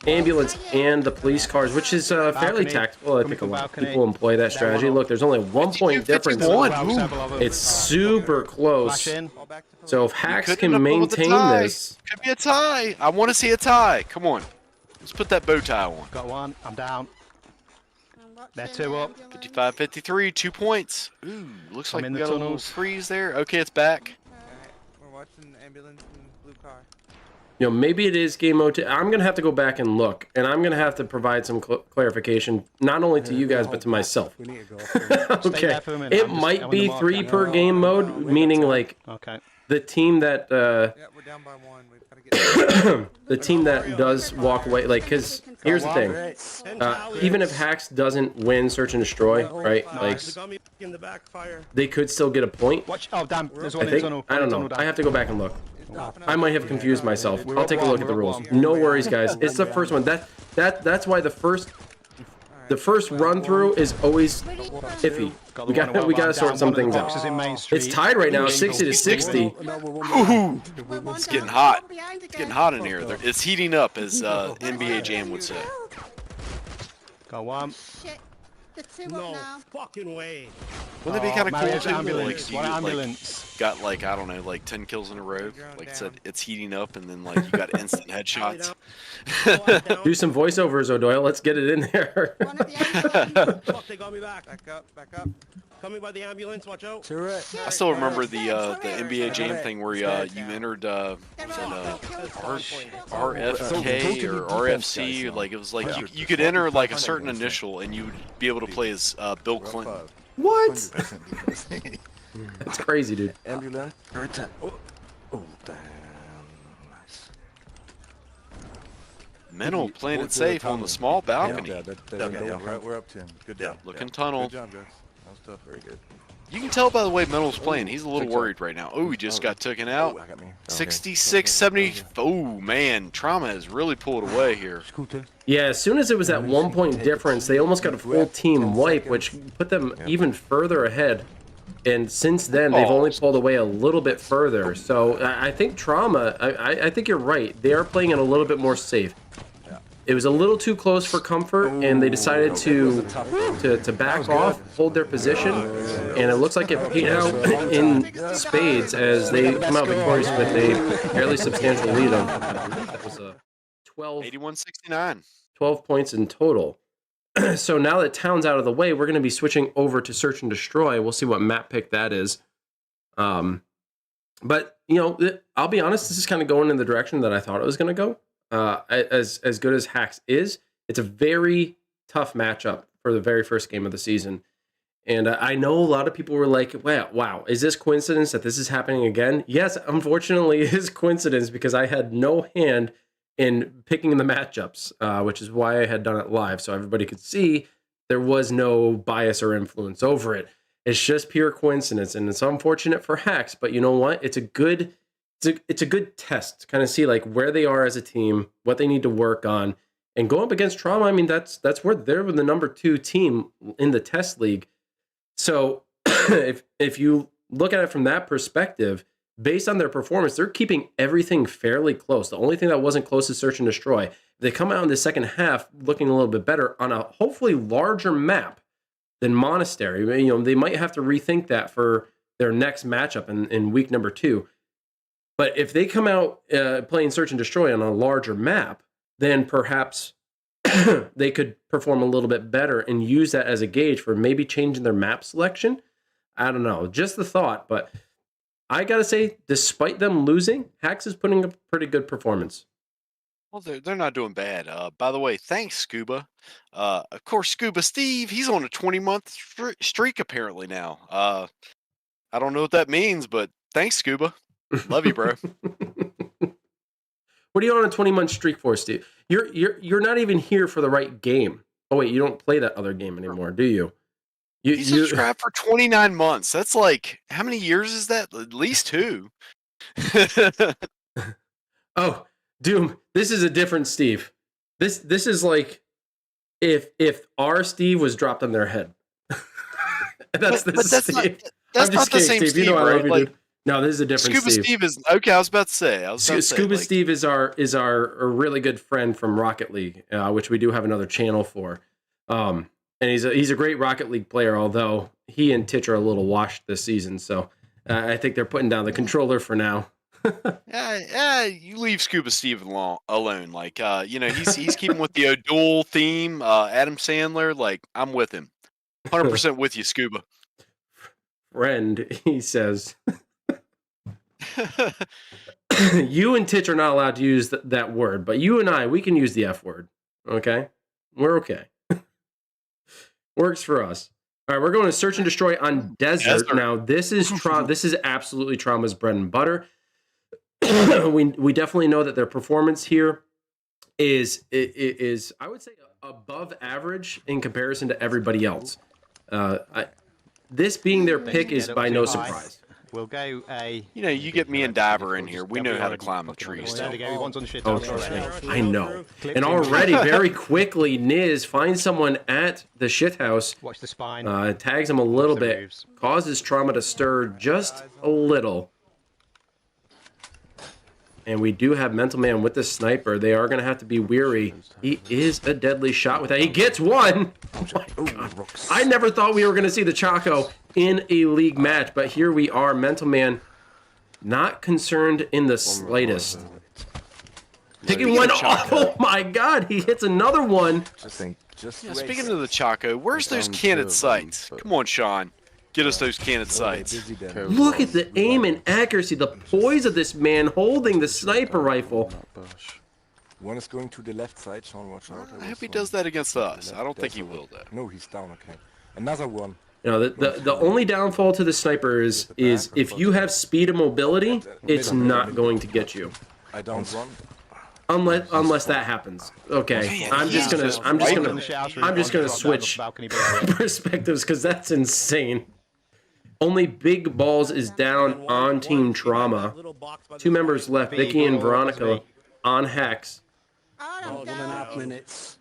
ambulance and the police cars, which is fairly tactical. I think a lot of people employ that strategy. Look, there's only a 1 point difference. It's super close. So if Haxx can maintain this, could be a tie. I want to see a tie. Come on, let's put that bow tie on. Got one. I'm down. They're watching 2 up. ambulance. 55-53, 2 points. Ooh, looks I'm like in we the got a little tunnels. freeze there. Okay, it's back. Alright, we're watching the ambulance and blue car. maybe it is game mode. I'm gonna have to go back and look, and I'm gonna have to provide some clarification, not only to you guys but to myself. We need to go. Okay, there for a minute. it I'm just might on be the mark 3 now. per game mode, meaning like Okay. the team that Yeah, we're down by 1. We've got to get. the team that does walk away, like, because here's the thing, even if Haxx doesn't win search and destroy, right, like they could still get a point. Watch. Oh, damn. There's I one in think. tunnel. I don't know. I have to go back and look. I might have confused myself. We're I'll up take a one, look at the we're up rules. one. No worries, guys. It's the first one. That's why the first run through is always iffy. We gotta sort some things out. It's tied right now, 60-60. It's getting hot. It's getting hot in here. It's heating up, as NBA Jam would say. Got one. Shit. The 2 up now. Fucking way. Wouldn't it be kind of cool Mario's too? Like, ambulance. you One like, ambulance. got like, I don't know, like 10 kills in a row. Like I said, it's heating up, and then like you got instant headshots. Do some voiceovers, O'Doyle. Let's get it in there. One of the ambulance. Fuck, they got me back. Back up, back up. Coming by the ambulance, watch out. I still remember the NBA Jam thing where you entered RFK or RFC. Like it was like you could enter like a certain initial, and you would be able to play as Bill Clinton. What? That's crazy, dude. Ambulance. Oh, damn. Nice. Mental playing it safe on the small balcony. We're up 10. Good job. Looking tunnel. Good job, guys. That was tough. Very good. You can tell by the way Mental's playing. He's a little worried right now. Oh, he just got taken out. 66-70. Oh, man. Trauma has really pulled away here. Yeah, as soon as it was that 1 point difference, they almost got a full team wipe, which put them even further ahead. And since then, they've only pulled away a little bit further. So I think Trauma, I think you're right. They are playing it a little bit more safe. It was a little too close for comfort, and they decided to back off, hold their position, and it looks like it paid out in spades as they come out victorious with a fairly substantial lead of that was a 81-69. 12 points in total. So now that Town's out of the way, we're going to be switching over to Search and Destroy. We'll see what map pick that is. But, I'll be honest, this is kind of going in the direction that I thought it was going to go. As good as Haxx is, it's a very tough matchup for the very first game of the season. And I know a lot of people were like, wow, is this coincidence that this is happening again? Yes, unfortunately, it is coincidence because I had no hand in picking the matchups, which is why I had done it live so everybody could see there was no bias or influence over it. It's just pure coincidence, and it's unfortunate for Haxx, but you know what? It's a good test to kind of see like where they are as a team, what they need to work on, and going up against Trauma. I mean, that's where they're the number 2 team in the test league. So if you look at it from that perspective, based on their performance, they're keeping everything fairly close. The only thing that wasn't close is Search and Destroy. They come out in the second half looking a little bit better on a hopefully larger map than Monastery. They might have to rethink that for their next matchup in week number 2. But if they come out playing Search and Destroy on a larger map, then perhaps they could perform a little bit better and use that as a gauge for maybe changing their map selection. I don't know, just the thought. But I got to say, despite them losing, Haxx is putting up a pretty good performance. Well, they're not doing bad. By the way, thanks, Scuba. Of course, Scuba Steve, he's on a 20-month streak apparently now. I don't know what that means, but thanks, Scuba. Love you, bro. What are you on a 20-month streak for, Steve? You're not even here for the right game. Oh wait, you don't play that other game anymore, do you? You subscribed for 29 months. That's like, how many years is that? At least 2. Oh, Doom, this is a different Steve. This is like if our Steve was dropped on their head. That's the Steve. That's not the same Steve, right? No, this is a different Scuba Steve. Steve is okay. I was about to say. Scuba Steve is our a really good friend from Rocket League, which we do have another channel for. And he's a great Rocket League player, although he and Titch are a little washed this season. So I think they're putting down the controller for now. Yeah, you leave Scuba Steve alone. Like, he's keeping with the O'Doul theme. Adam Sandler, like, I'm with him, 100% with you, Scuba. Friend, he says. You and Titch are not allowed to use that word, but you and I, we can use the F word. Okay, we're okay. Works for us. All right, we're going to search and destroy on desert. Now, this is absolutely Trauma's bread and butter. we definitely know that their performance here is I would say above average in comparison to everybody else. This being their pick is by no surprise. We'll go a. You get me and Diver in here. We know how to climb the trees. There we go. One's on the shit. I know. And already, very quickly, Niz finds someone at the shit house. Watch the spine. Tags him a little bit. Causes Trauma to stir just a little. And we do have Mental Man with the sniper. They are going to have to be weary. He is a deadly shot with that. He gets one! Oh my God. I never thought we were going to see the Chaco in a league match, but here we are. Mental Man not concerned in the slightest. Taking one off. Oh my God, he hits another one. Speaking of the Chaco, where's those canned sights? Come on, Sean. Get us those canned sights. Look at the aim and accuracy, the poise of this man holding the sniper rifle. One is going to the left side, Sean, watch out. I hope he does that against us. I don't think he will, though. No, he's down, okay. Another one. You know, the only downfall to the sniper is if you have speed and mobility, it's not going to get you. I don't run. Unless that happens. Okay, I'm just gonna switch perspectives because that's insane. Only Big Balls is down on Team Trauma. 2 members left, Vicky and Veronica on Haxx. Oh, 1.5 minutes.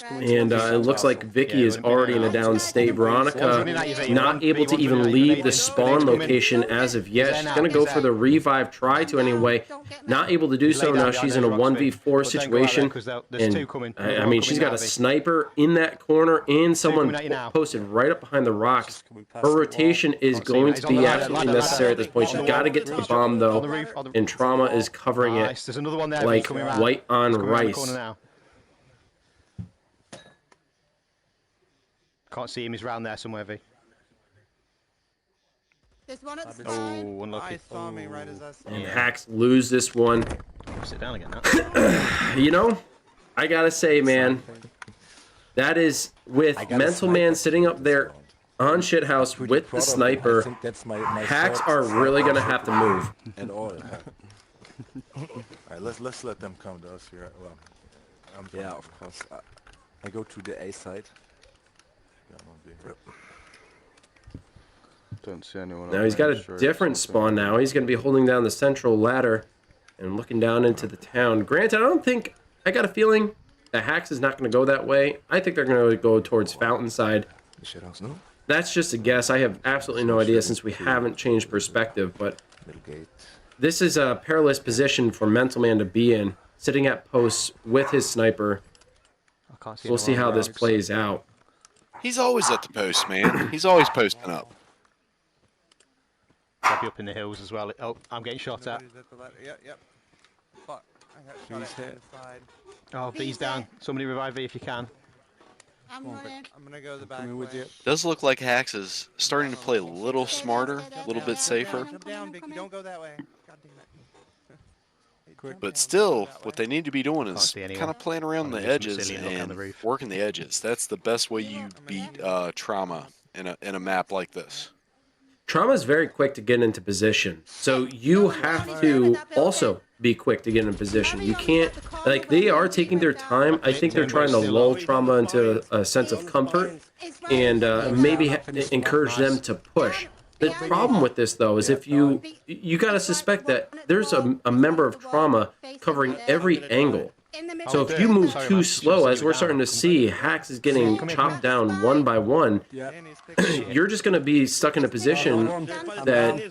And it looks like Vicky is already in a down state. Veronica not able to even leave the spawn location as of yet. She's going to go for the revive, try to anyway. Not able to do so now. She's in a 1v4 situation. And, I mean, she's got a sniper in that corner and someone posted right up behind the rocks. Her rotation is going to be absolutely necessary at this point. She's got to get to the bomb, though. And Trauma is covering it like white on rice. Can't see him. He's round there somewhere, V. There's one at the side. Oh, unlucky. I saw me right as I saw And Haxx lose this one. Sit down again now. You know, I gotta say, man, that is with Mental Man sitting up there on shithouse with the sniper. Haxx are really gonna have to move. And all. Alright, let's let them come to us here. Well, yeah, of course. I go to the A side. Don't see anyone. Now he's got a different spawn now. He's going to be holding down the central ladder and looking down into the town. Granted, I got a feeling that Haxx is not going to go that way. I think they're going to go towards Fountain side. That's just a guess. I have absolutely no idea since we haven't changed perspective, but this is a perilous position for Mental Man to be in, sitting at posts with his sniper. We'll see how this plays out. He's always at the post, man. He's always posting up. I'll be up in the hills as well. Oh, I'm getting shot at. Yep. Fuck. I got shot at the side. Oh, V's down. Somebody revive V if you can. I'm running. I'm gonna go the back way. Does look like Haxx is starting to play a little smarter, a little bit safer. Jump down, Vicky. Don't go that way. God damn it. But still, what they need to be doing is kind of playing around the edges and working the edges. That's the best way you beat Trauma in a map like this. Trauma is very quick to get into position, so you have to also be quick to get in position. You can't, like, they are taking their time. I think they're trying to lull Trauma into a sense of comfort and maybe encourage them to push. The problem with this, though, is if you got to suspect that there's a member of Trauma covering every angle. In the middle. So Oh, if good. you move Sorry, too man. slow, Should've as we're seen you starting to down. see, Haxx is getting Come here, chopped down one by one. Yeah. You're just going to be stuck in a position that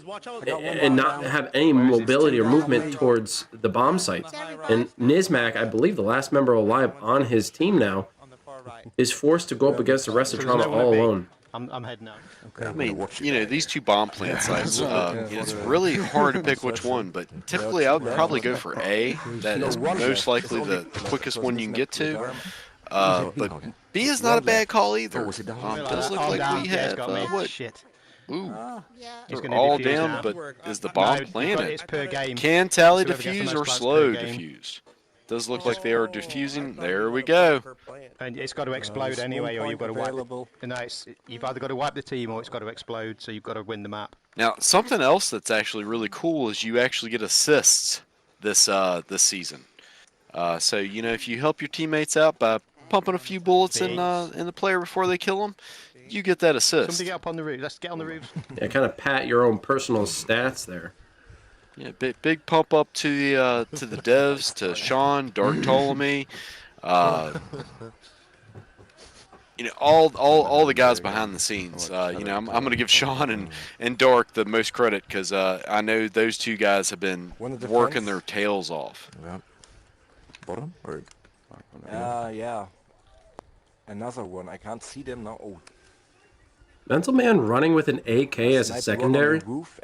and not have any mobility or movement towards the bomb sites. And Nizmac, I believe the last member alive on his team now, On the far right. is forced to go up against the rest of So there's Trauma nowhere all to be. alone. I'm heading out. Okay, I I'm gonna mean, watch you know, these two bomb plant sites, you know, it's Yeah. really hard to pick which one, but typically I would probably go for A. That is most likely the quickest one you can get to. But B is not a bad call either. Does look I'm like down. we Yeah, it's have, got me. what? Shit. Ooh, Yeah. He's they're gonna all defuse down, now. but is the No, bomb it's planted? per game. Can tally Whoever gets the defuse most or plants slow per game. defuse? Does look like they are diffusing. There we go. And it's got to explode anyway, or you've got to wipe it. No, you've either got to wipe the team or it's got to explode, so you've got to win the map. Now, something else that's actually really cool is you actually get assists this season. So you know, if you help your teammates out by pumping a few bullets in the player before they kill them, you get that assist. Somebody get up on the roof. Let's get on the roofs. Yeah, kind of pat your own personal stats there. Yeah, big pump up to the devs, to Sean, Dark Ptolemy, you know, all the guys behind the scenes. You know, I'm going to give Sean and Dark the most credit because I know those two guys have been working their tails off. Yeah. Bottom or? Yeah. Another one. I can't see them now. Oh. Mental Man running with an AK as a secondary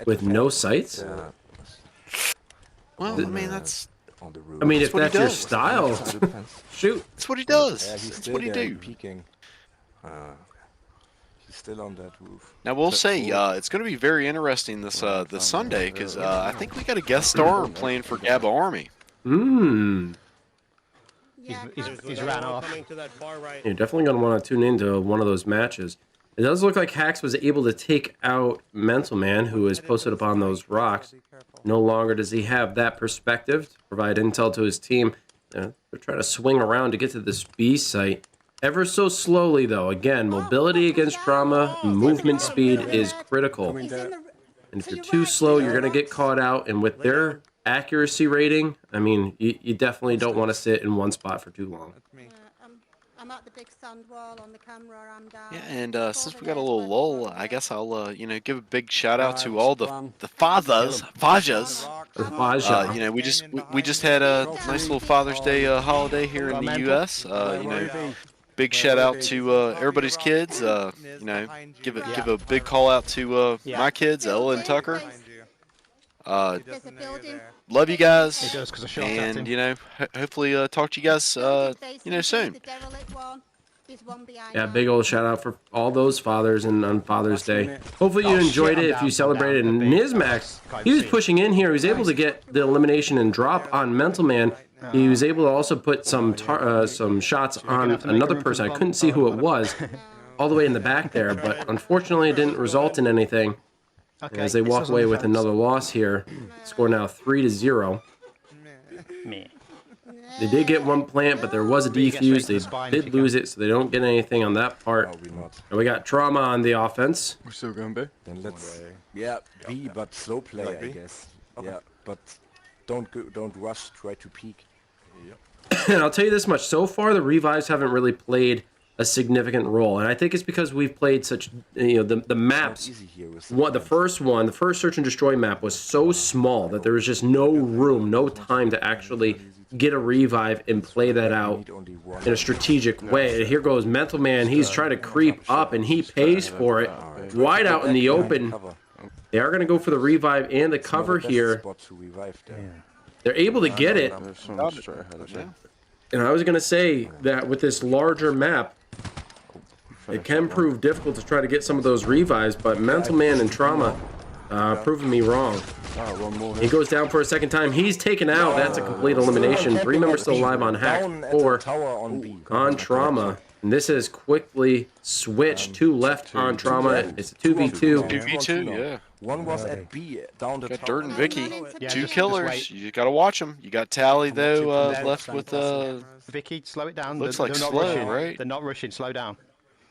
with no sights? Well, I mean that's. On the roof. I mean, if what he that's your does. style, shoot. That's what he does. Yeah, he's That's still what he there, do. peeking. He's still on that roof. Now we'll say it's going to be very interesting this Sunday because I think we got a guest star playing for Gabba Army. Mmm. Yeah, He's ran off. You're definitely going to want to tune into one of those matches. It does look like Haxx was able to take out Mental Man, who is posted up on those rocks. No longer does he have that perspective to provide intel to his team. They're trying to swing around to get to this B site. Ever so slowly, though. Again, mobility against trauma, movement speed is critical. He's in the, And if you're too slow, you're going to get caught out. And with their accuracy rating, I mean, you definitely don't want to sit in one spot for too long. I'm at the big sand wall on the camera. I'm down. Yeah, and since we got a little lull, I guess I'll you know, give a big shout out to all the fathers, fajas. You know, we just had a nice little Father's Day holiday here in the U.S. You know, big shout out to everybody's kids. You know, give a big call out to my kids, Ella and Tucker. There's a building. Love you guys, It does because I shot at and him. you know, hopefully talk to you guys you know, soon. The derelict one. There's one behind Yeah, us. big old shout out for all those fathers and on Father's Day. Hopefully you enjoyed it if you celebrated. And Nizmac, he was pushing in here. He was able to get the elimination and drop on Mental Man. He was able to also put some shots on another person. I couldn't see who it was all the way in the back there, but unfortunately it didn't result in anything. As they walk away with another loss here. Score now 3-0. They did get one plant, but there was a defuse. They did lose it, so they don't get anything on that part. And we got Trauma on the offense. We're still going B. Then let's B, but slow play, I guess. Yeah, but don't rush. Try to peek. And I'll tell you this much: so far, the revives haven't really played a significant role, and I think it's because we've played such, you know, the maps. The first search and destroy map was so small that there was just no room, no time to actually get a revive and play that out in a strategic way. And here goes Mental Man. He's trying to creep up, and he pays for it. Wide out in the open. They are going to go for the revive and the cover here. They're able to get it. And I was going to say that with this larger map, it can prove difficult to try to get some of those revives, but Mental Man and Trauma proving me wrong. He goes down for a second time. He's taken out. That's a complete elimination. 3 members still alive on Haxx, 4 on Trauma. And this has quickly switched. 2 left on Trauma. It's a 2v2. 2v2, yeah. One was at B, down the Got tower. Dirt and Vicky. Yeah, 2 just killers. wait. You gotta watch them. You got Tally though left with Vicky, slow it down. Looks they're like not slow, rushing. right? They're not rushing. Slow down.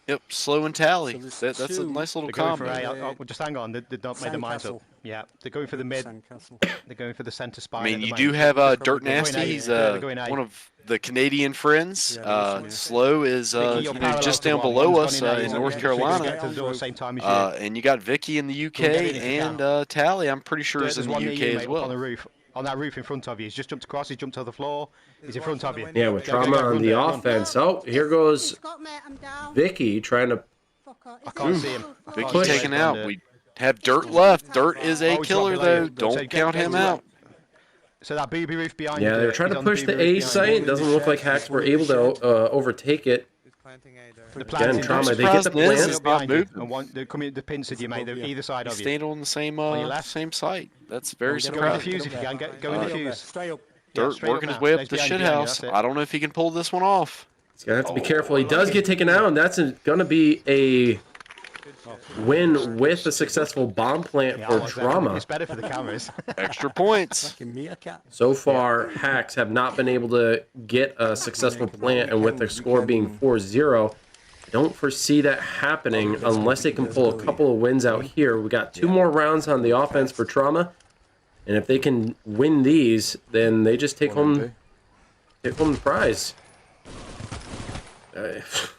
Yep, slow and tally. So there's That's a two. nice little They're going for combo. A. Oh, just hang on. They don't make their minds up. Sandcastle. Yeah, they're going for the mid. Sandcastle. They're going for the centre I spine. mean, at the you moment. do have They're Dirt probably going Nasty. A. He's They're going A. one of the Canadian friends. Yeah, yeah. Slow is Vicky, you're parallel just to down one. below One's us gone in A, North so figures Carolina. get to the door same time as you. And you got Vicky in the UK, Go and get it if you and Tally, I'm pretty sure, is There's in the one near UK you, as mate, up on the well. roof. On that roof in front of you. He's just jumped across. He's jumped to the floor. He's in front of you. Yeah, with Go, go, Trauma go, on run the there, run. offense. Oh, here goes He's got me, I'm down. Vicky trying to. Fuck off. I can't see him. I Vicky can't Push. see him. taken out. We have Dirt left. Dirt is a Oh, he's killer, dropped below though. you. Don't So count him out. So that booby roof behind you. Yeah, they're trying to push the A site. Doesn't look like Haxx were able to overtake it. He's planting A there. The Again, planting Trauma. doors. They get the Surprised Niz plant. is not Behind you. moving. And one, they're coming. The pincered you, mate. They're either side He's of you. staying on the same your left. same site. That's very Go in the surprising. fuse if you can. Go in the fuse. Straight up. Dirt straight up working his now. way up He's the behind shit you, house. that's it. I don't know if he can pull this one off. He's gonna have to be careful. He does get taken out, and that's going to be a win with a successful bomb plant Yeah, for almost there. Trauma. It's better for the cameras. Extra points. Fucking meerkat. So far, Haxx have not been able to get a successful plant, and with the score being 4-0, I don't foresee that happening unless they can pull a couple of wins out here. We got 2 more rounds on the offense for Trauma, and if they can win these, then they just take home the prize.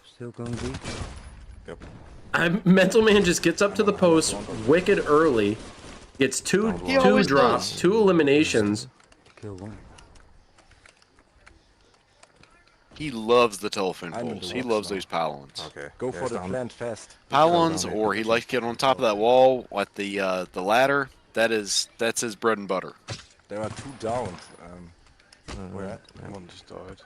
Still going B. Mental Man just gets up to the post wicked early, gets two always drops, does. 2 eliminations. Kill one. He loves the telephone I'm in poles. the He box loves now. those pylons. Okay. Go for Yes, the down. plant fast. Pylons, or he likes to get on top of that wall at the ladder. That's his bread and butter. There are 2 down. Where at? One just died.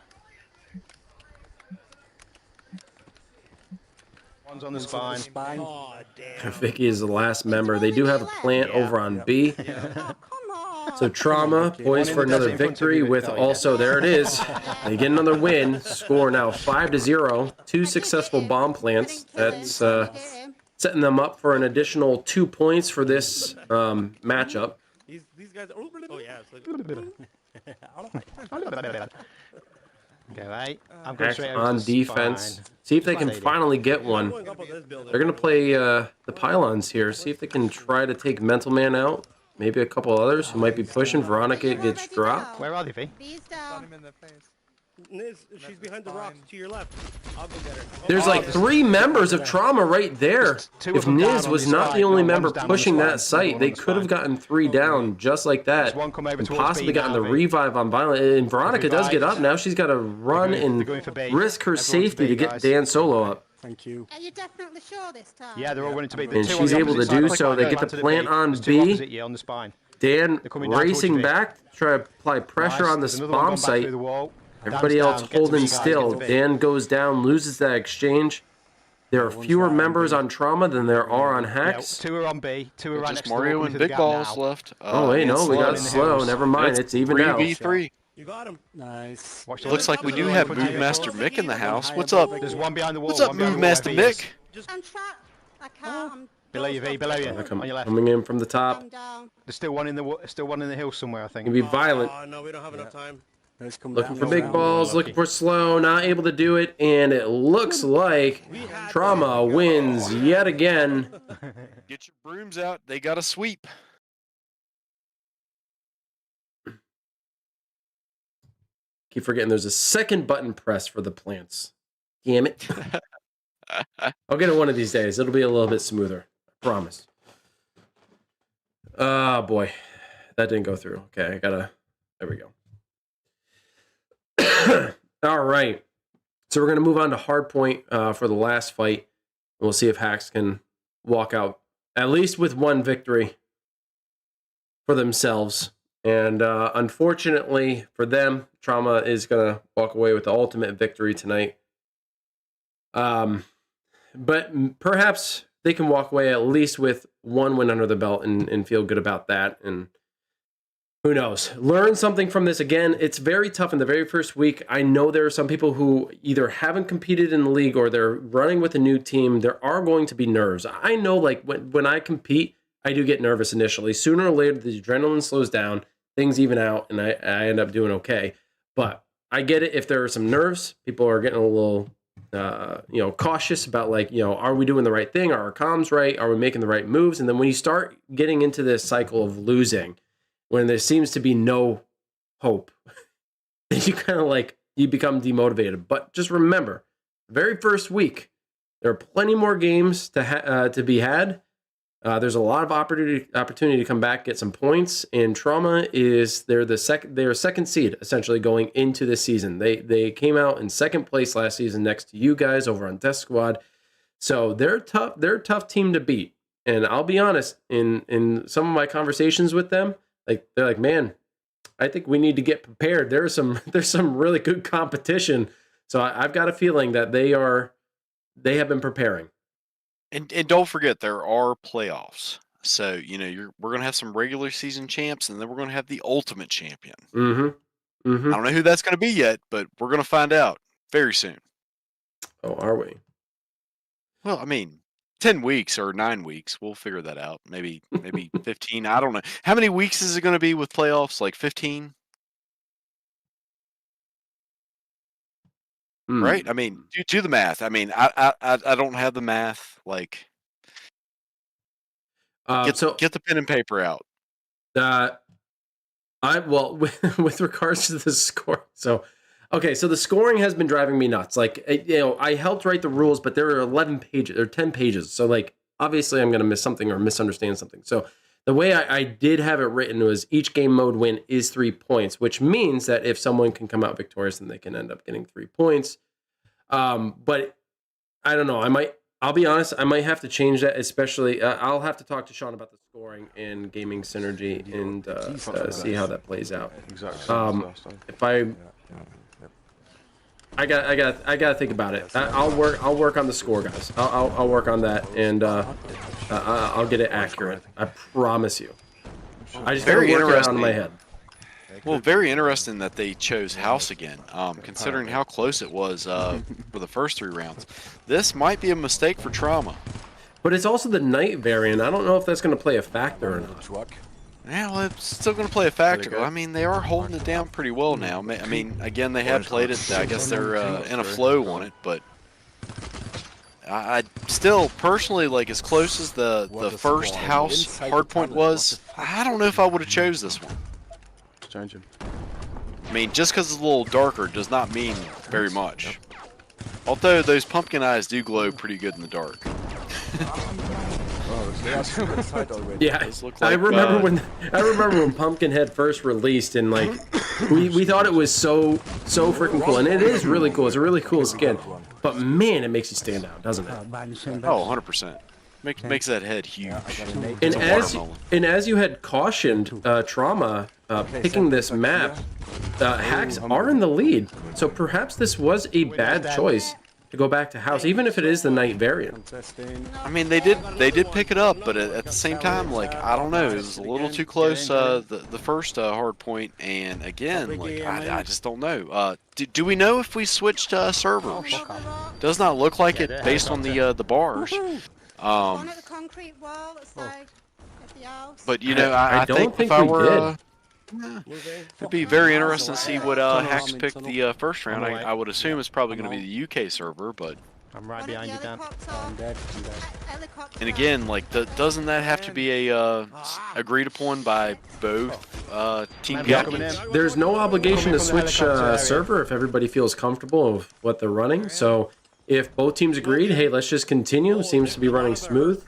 One's on the spine. Spine. Vicky is the last member. They do have a plant over on B. Oh, come on. So Trauma poised for another victory with also, there it is. They get another win. Score now 5-0. 2 successful bomb plants. That's setting them up for an additional 2 points for this matchup. These guys. Oh yeah. It's like, Okay, right. I'm going Haxx straight over on to the defense. spine. See if they can Lady. finally get one. going up on this building. They're going to play the pylons here. See if they can try to take Mental Man out. Maybe a couple others who might be pushing. Veronica gets dropped. Where are they, V? B's Shot down. him in the face. Niz, she's behind the rocks to your left. I'll go get her. There's like 3 members of Trauma right there. Two of If them down Niz on was the not spine. the only No, member one's down on the pushing spine. that site, One they on the could have spine. gotten 3 down just like that. There's one come over And towards possibly B gotten now, the V. revive on Violent. And Veronica does get up. Now she's got to run They're and going for B. risk her Everyone's safety B, to get guys. Dan Solo up. Thank you. Are you definitely sure this time? Yeah, they're all running to B. The And two on she's the able to opposite do side. so. They Planted get the at plant on There's 2 B. opposite you on the spine. Dan coming down racing towards you, back, try to apply pressure Nice. on the There's another one bomb going back site. through the wall. Everybody Dan's else down. Get to holding B, guys. still. Get to B. Dan goes down, loses that exchange. There are fewer members on Trauma than there are on Yeah, Haxx. 2 are on B, 2 are right Just next to the wall, Mario coming and to the Big gap Balls now. left. Oh, wait, and no, we Slow. got in the Slow. hills. Never mind, it's evened out. 3v3. You got him. Nice. Watch the Looks like we do have Move Master Mick in the house. What's up? There's one behind the wall. What's up, one behind Move the wall, Master where V is. Mick? I'm trapped. I can't. I'm Below you, V, below you. They're On your left. coming in from the top. I'm down. There's still one in the hill somewhere, I think. Can be violent. Oh, no, we don't have enough time. Let's come Looking down, for go big down. balls, looking for Slow, not able to do it, and it looks like Trauma wins yet again. Get your brooms out. They got a sweep. Keep forgetting there's a second button press for the plants. Damn it. I'll get it one of these days. It'll be a little bit smoother. I promise. Oh, boy. That didn't go through. Okay, I gotta... There we go. All right. So we're going to move on to Hardpoint for the last fight. We'll see if Haxx can walk out at least with one victory for themselves. And unfortunately for them, Trauma is going to walk away with the ultimate victory tonight. But perhaps they can walk away at least with one win under the belt and feel good about that. And who knows? Learn something from this. Again, it's very tough in the very first week. I know there are some people who either haven't competed in the league or they're running with a new team. There are going to be nerves. I know, like, when I compete, I do get nervous initially. Sooner or later, the adrenaline slows down, things even out, and I end up doing okay. But I get it. If there are some nerves, people are getting a little cautious about like, are we doing the right thing? Are our comms right? Are we making the right moves? And then when you start getting into this cycle of losing, when there seems to be no hope, you kind of like, you become demotivated. But just remember, very first week, there are plenty more games to be had. There's a lot of opportunity to come back, get some points. And Trauma they're a second seed essentially going into this season. They came out in second place last season next to you guys over on Death Squad. So they're tough. They're a tough team to beat. And I'll be honest, in some of my conversations with them, like they're like, man, I think we need to get prepared. There's some really good competition. So I've got a feeling that they have been preparing. And don't forget, there are playoffs. So, we're going to have some regular season champs, and then we're going to have the ultimate champion. Mm-hmm. Mm-hmm. I don't know who that's going to be yet, but we're going to find out very soon. Oh, are we? Well, 10 weeks or 9 weeks. We'll figure that out. Maybe 15. I don't know. How many weeks is it going to be with playoffs? Like 15? Right? Do the math. I don't have the math. Like, get the pen and paper out. With regards to the score. So the scoring has been driving me nuts. Like, I helped write the rules, but there are 11 pages or 10 pages. So like, obviously I'm going to miss something or misunderstand something. So the way I did have it written was each game mode win is 3 points, which means that if someone can come out victorious, then they can end up getting 3 points. But I don't know. I'll be honest, I might have to change that, especially I'll have to talk to Sean about the scoring and gaming synergy and see how that plays out. Exactly. I gotta think about it. I'll work on the score, guys. I'll work on that, and I'll get it accurate. I promise you. I just gotta work it out in my head. Well, very interesting that they chose House again, considering how close it was for the first 3 rounds. This might be a mistake for Trauma. But it's also the night variant. I don't know if that's going to play a factor or not. Yeah, well, it's still going to play a factor. They are holding it down pretty well now. Again, they have played it. I guess they're in a flow on it, but I still personally, like, as close as the first House hardpoint was, I don't know if I would have chose this one. Changing. Just because it's a little darker does not mean very much. Although those pumpkin eyes do glow pretty good in the dark. Yeah, I remember when Pumpkinhead first released, and like we thought it was so freaking cool, and it is really cool. It's a really cool skin, but man, it makes you stand out, doesn't it? Oh, 100%. Makes that head huge. And as you had cautioned, Trauma picking this map, Haxx are in the lead, so perhaps this was a bad choice to go back to House, even if it is the night variant. They did pick it up, but at the same time, like, I don't know, it was a little too close the first hard point, and again, like, I just don't know. Do we know if we switched servers? Does not look like it based on the bars. One at the concrete wall outside of the house. But I think if I were, it'd be very interesting to see what Haxx picked the first round. I would assume it's probably going to be the UK server, but I'm right behind you, Dan. and again, like, doesn't that have to be a agreed upon by both team captains? There's no obligation to switch server if everybody feels comfortable with what they're running. So if both teams agreed, hey, let's just continue, seems to be running smooth,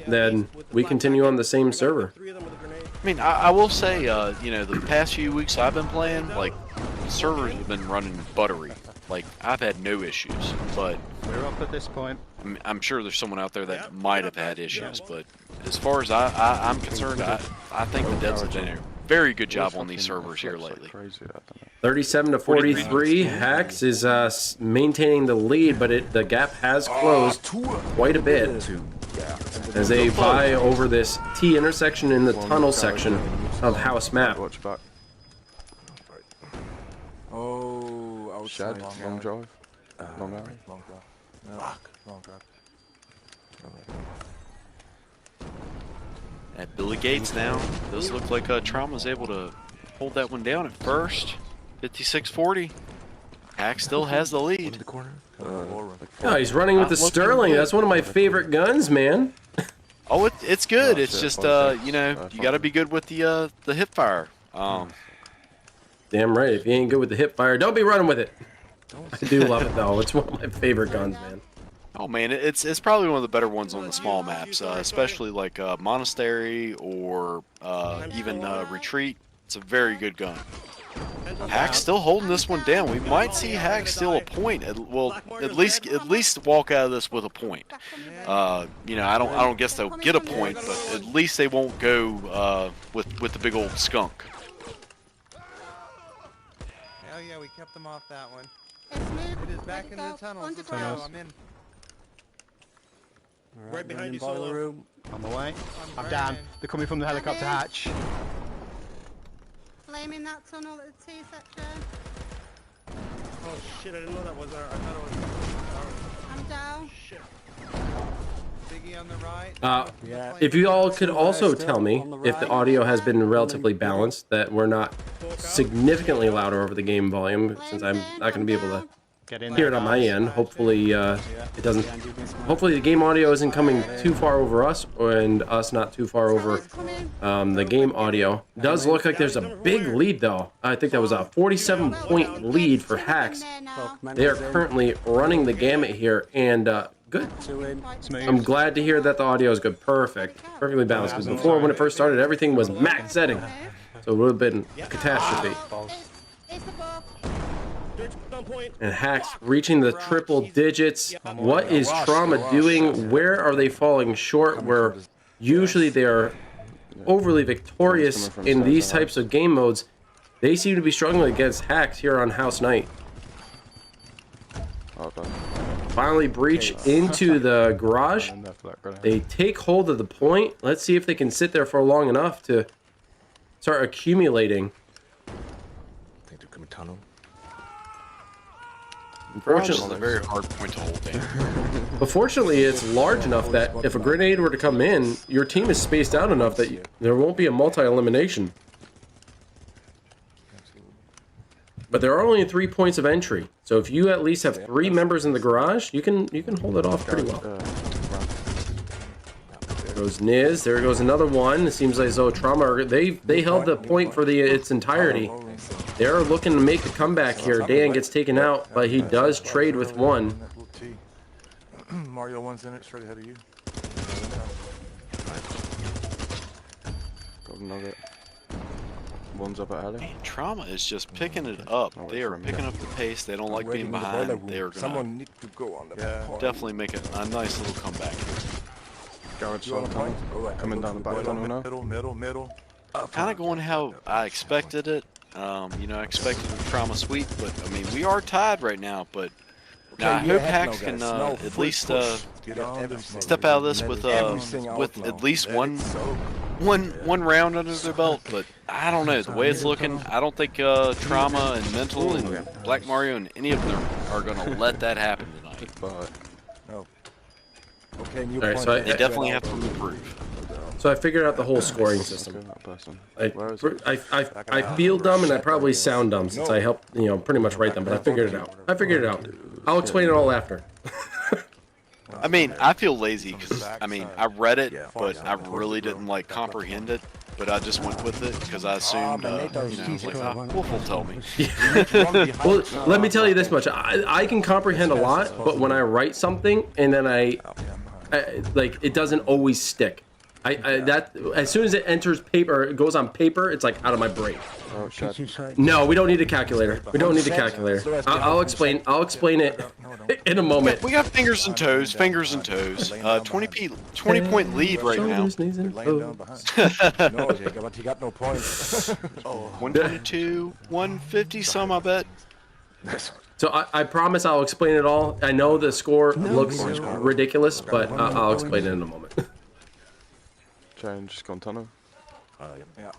then we continue on the same server. I will say, the past few weeks I've been playing, like, the servers have been running buttery. Like, I've had no issues, but we're up at this point. I'm sure there's someone out there that might have had issues, but as far as I'm concerned, I think the Devs have done a very good job on these servers here lately. 37 to 43, Haxx is maintaining the lead, but the gap has closed quite a bit as they vie over this T intersection in the tunnel section of House map. Oh, outside. Long drive. Long alley. Long drive. Long drive. At Billy Gates now, does look like Trauma's able to hold that one down at first. 56-40. Haxx still has the lead. The corner. Oh, he's running with the Not looking Sterling. good. That's one of my favorite guns, man. Oh, it's good. Oh, It's shit, just apologize. you know, you got to be good with the hip fire. Damn right. If you ain't good with the hip fire, don't be running with it. I do love it though. It's one of my favorite guns, man. Oh man, it's probably one of the better ones on the small maps, especially like Monastery or even Retreat. It's a very good gun. Haxx still holding this one down. We might see Haxx steal a point. Well, at least walk out of this with a point. You know, I don't guess they'll get a point, but at least they won't go with the big old skunk. Hell yeah, we kept them off that one. It's moved. It is back into the tunnels. Let's go. I'm in. Right behind you, Solo. On my way. I'm down. They're coming from the helicopter hatch. Flaming that tunnel at the T section. Oh shit, I didn't know that was our. I thought it was. I'm down. Shit. Biggie on the right. If you all could also tell me if the audio has been relatively balanced, that we're not significantly louder over the game volume, since I'm not going to be able to Get in hear there. it on my end. Hopefully, it doesn't. Hopefully, the game audio isn't coming too far over us, and us not too far over the game audio. It does look like there's a big lead, though. I think that was a 47-point lead for Haxx. They are currently running the gamut here, and good. I'm glad to hear that the audio is good. Perfectly balanced. Because before, when it first started, everything was max setting, so it would have been a catastrophe. It's above. And Haxx reaching the triple digits. What is Trauma doing? Where are they falling short? Where usually they are overly victorious in these types of game modes, they seem to be struggling against Haxx here on House Night. Finally breach into the garage. They take hold of the point. Let's see if they can sit there for long enough to start accumulating. I think they're coming tunnel. It's a very hard point to hold down. But fortunately, it's large enough that if a grenade were to come in, your team is spaced out enough that there won't be a multi-elimination. But there are only 3 points of entry, so if you at least have 3 members in the garage, you can hold it off pretty well. There goes Niz. There goes another one. It seems like though Trauma they held the point for its entirety. They're looking to make a comeback here. Dan gets taken out, but he does trade with one. Mario one's in it, straight ahead of you. Golden Nugget. One's up at alley. Man, Trauma is just picking it up. They are picking up the pace. They don't like being behind. They are going to definitely make a nice little comeback here. Garage on tunnel. Coming down the back tunnel now. Middle. Kind of going how I expected it. You know, I expected a Trauma sweep, but I mean, we are tied right now. But now I hope Haxx can at least step out of this with at least one round under their belt. But I don't know, the way it's looking, I don't think Trauma and Mental and Black Mario and any of them are going to let that happen tonight. Alright, so They definitely have to improve. So I figured out the whole scoring system. I feel dumb and I probably sound dumb since I helped, pretty much write them, but I figured it out. I'll explain it all after. I mean, I feel lazy because, I mean, I read it, but I really didn't, comprehend it. But I just went with it because I assumed, Wolf will tell me. Well, let me tell you this much. I can comprehend a lot, but when I write something and then it doesn't always stick. That as soon as it enters paper, it goes on paper, it's like out of my brain. Oh shit. No, we don't need a calculator. We don't need a calculator. I'll explain it in a moment. We got fingers and toes. 20-point lead right now. 122, 150 some, I bet. So I promise I'll explain it all. I know the score looks ridiculous, but I'll explain it in a moment. Change, just gone tunnel. Yeah.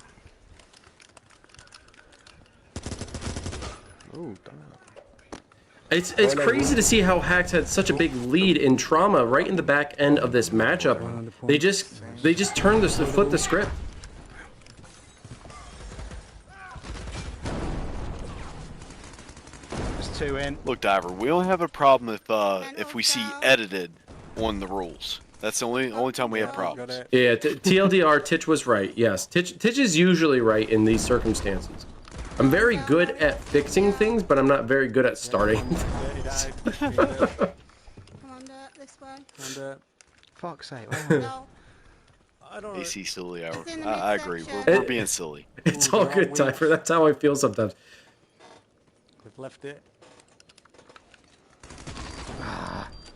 Oh, damn. It's crazy to see how Haxx had such a big lead in Trauma right in the back end of this matchup. They just turned flip the script. 2 in. Look, Diver, we only have a problem if we see edited on the rules. That's the only time we have problems. Yeah, TLDR, Titch was right. Yes, Titch is usually right in these circumstances. I'm very good at fixing things, but I'm not very good at starting. Come on, this way. Fuck's sake. No. I don't know. AC silly hour. It's in the I agree. midsection. We're being silly. It's all good, Typer. That's how I feel sometimes. We've left it.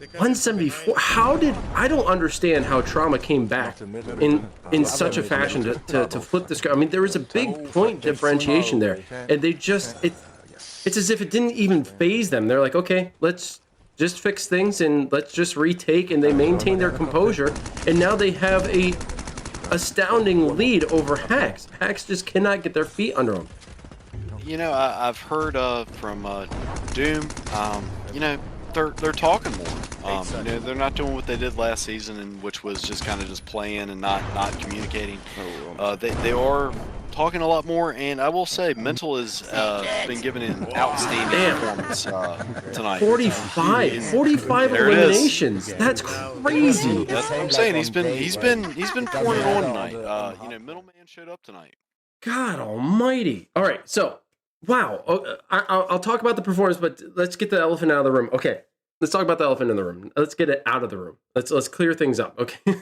174. How did I don't understand how Trauma came back in such a fashion to flip the script. I mean, there was a big point differentiation there, and they just it's as if it didn't even phase them. They're like, okay, let's just fix things and let's just retake, and they maintain their composure, and now they have a astounding lead over Haxx. Haxx just cannot get their feet under them. You know, I've heard from Doom. You know, they're talking more. You know, they're not doing what they did last season, and which was just kind of just playing and not communicating. They are talking a lot more, and I will say, Mental has been given an outstanding performance tonight. 45 eliminations. That's crazy. That's what I'm saying. He's been pouring it on tonight. You know, Middleman showed up tonight. God almighty. All right, so, wow. I'll talk about the performance, but let's get the elephant out of the room. Okay, let's talk about the elephant in the room. Let's get it out of the room. Let's clear things up, okay?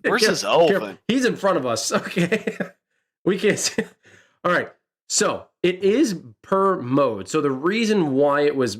Where's this elephant? He's in front of us, okay? We can't see. All right, so it is per mode. So the reason why it was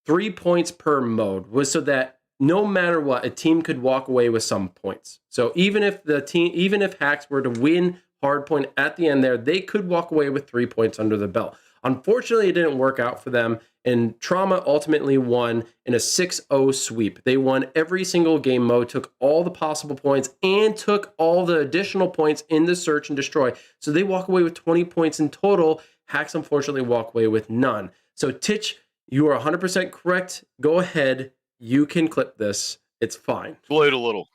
3 points per mode was so that no matter what, a team could walk away with some points. So even if Haxx were to win hardpoint at the end there, they could walk away with 3 points under the belt. Unfortunately, it didn't work out for them, and Trauma ultimately won in a 6-0 sweep. They won every single game mode, took all the possible points, and took all the additional points in the search and destroy. So they walk away with 20 points in total. Haxx unfortunately walk away with none. So Titch, you are 100% correct. Go ahead. You can clip this. It's fine. Gloat a little.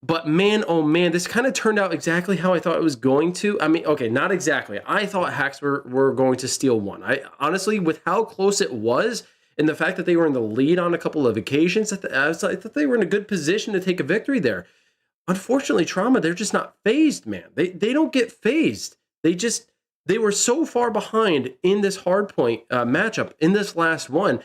But man, oh man, this kind of turned out exactly how I thought it was going to. I mean, okay, not exactly. I thought Haxx were going to steal one. I honestly, with how close it was, and the fact that they were in the lead on a couple of occasions, I thought they were in a good position to take a victory there. Unfortunately, Trauma, they're just not phased, man. They don't get phased. They were so far behind in this hardpoint matchup, in this last one,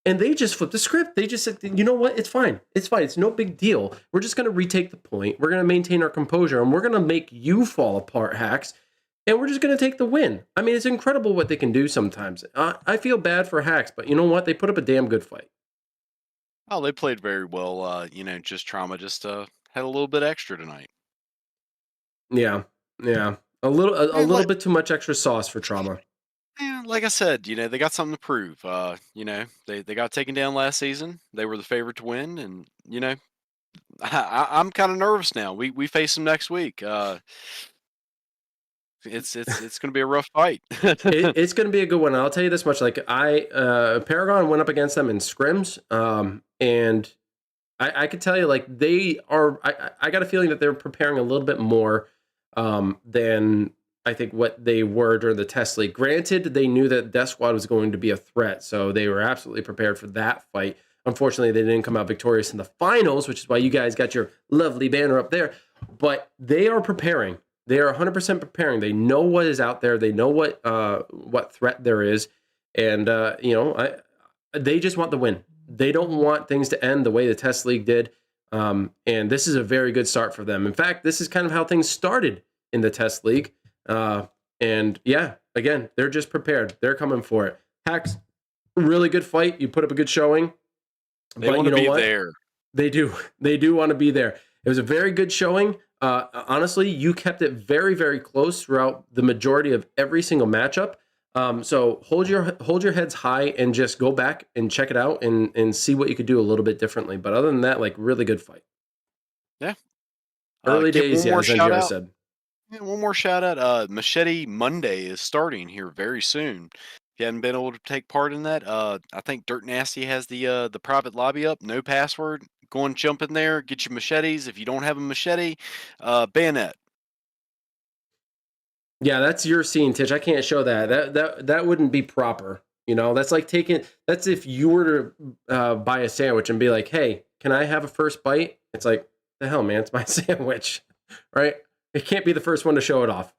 and they just flipped the script. They just said, you know what? It's fine. It's fine. It's no big deal. We're just going to retake the point. We're going to maintain our composure, and we're going to make you fall apart, Haxx, and we're just going to take the win. I mean, it's incredible what they can do sometimes. I feel bad for Haxx, but you know what? They put up a damn good fight. Oh, they played very well. You know, just Trauma just had a little bit extra tonight. Yeah. A little bit too much extra sauce for Trauma. Yeah, like I said, you know, they got something to prove. You know, they got taken down last season. They were the favorite to win, and you know, I'm kind of nervous now. We face them next week. It's going to be a rough fight. It's going to be a good one. I'll tell you this much: like Paragon went up against them in scrims, and I could tell you, like they are. I got a feeling that they're preparing a little bit more than I think what they were during the test league. Granted, they knew that Death Squad was going to be a threat, so they were absolutely prepared for that fight. Unfortunately, they didn't come out victorious in the finals, which is why you guys got your lovely banner up there. But they are preparing. They are 100% preparing. They know what is out there. They know what threat there is, and you know, they just want the win. They don't want things to end the way the test league did. And this is a very good start for them. In fact, this is kind of how things started in the test league. And yeah, again, they're just prepared. They're coming for it. Haxx, really good fight. You put up a good showing. They want to be there. They do. They do want to be there. It was a very good showing. Honestly, you kept it very, very close throughout the majority of every single matchup. So hold your heads high and just go back and check it out and see what you could do a little bit differently. But other than that, like, really good fight. Yeah. Early days, yeah, as NGR said. Yeah, one more shout out. Machete Monday is starting here very soon. If you haven't been able to take part in that, I think Dirt Nasty has the private lobby up. No password. Go and jump in there. Get your machetes. If you don't have a machete, bayonet. Yeah, that's your scene, Titch. I can't show that. That wouldn't be proper. You know, that's like that's if you were to buy a sandwich and be like, hey, can I have a first bite? It's like, the hell, man, it's my sandwich, right? It can't be the first one to show it off.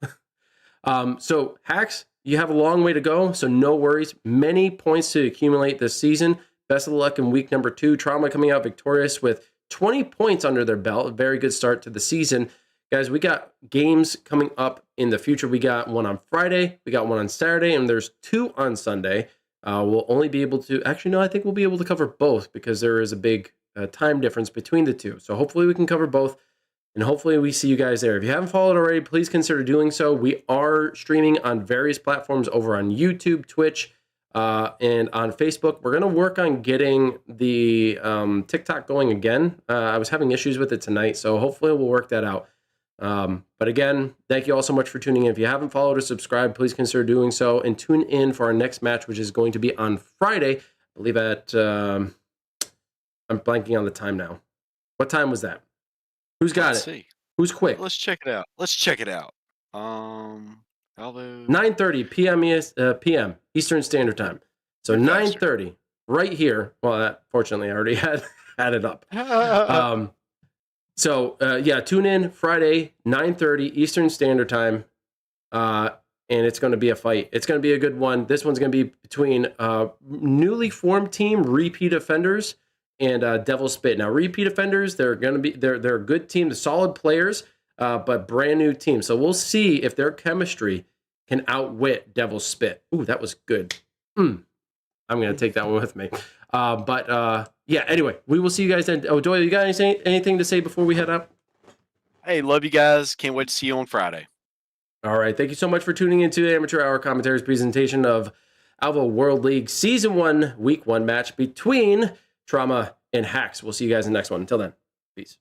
So Haxx, you have a long way to go, so no worries. Many points to accumulate this season. Best of luck in week number 2. Trauma coming out victorious with 20 points under their belt. A very good start to the season. Guys, we got games coming up in the future. We got one on Friday, we got one on Saturday, and there's 2 on Sunday. We'll only be able to, actually, no, I think we'll be able to cover both because there is a big time difference between the 2. So hopefully we can cover both, and hopefully we see you guys there. If you haven't followed already, please consider doing so. We are streaming on various platforms over on YouTube, Twitch, and on Facebook. We're going to work on getting the TikTok going again. I was having issues with it tonight, so hopefully we'll work that out. But again, thank you all so much for tuning in. If you haven't followed or subscribed, please consider doing so, and tune in for our next match, which is going to be on Friday. I believe at, I'm blanking on the time now. What time was that? Who's got Let's it? see. Who's quick? Let's check it out. Alvo. 9:30 p.m. Eastern Standard Time. So 9:30 right here. Well, that, fortunately, I already had it up. Yeah, tune in Friday, 9:30 Eastern Standard Time, and it's going to be a fight. It's going to be a good one. This one's going to be between newly formed team Repeat Offenders and Devil Spit. Now, Repeat Offenders, they're a good team, solid players, but brand new team. So we'll see if their chemistry can outwit Devil Spit. Ooh, that was good. I'm going to take that one with me. Yeah, anyway, we will see you guys then. Oh, Doyle, you got anything to say before we head out? Hey, love you guys. Can't wait to see you on Friday. All right. Thank you so much for tuning into the Amateur Hour Commentaries presentation of Alvo World League Season 1, Week 1 match between Trauma and Haxx. We'll see you guys in the next one. Until then, peace.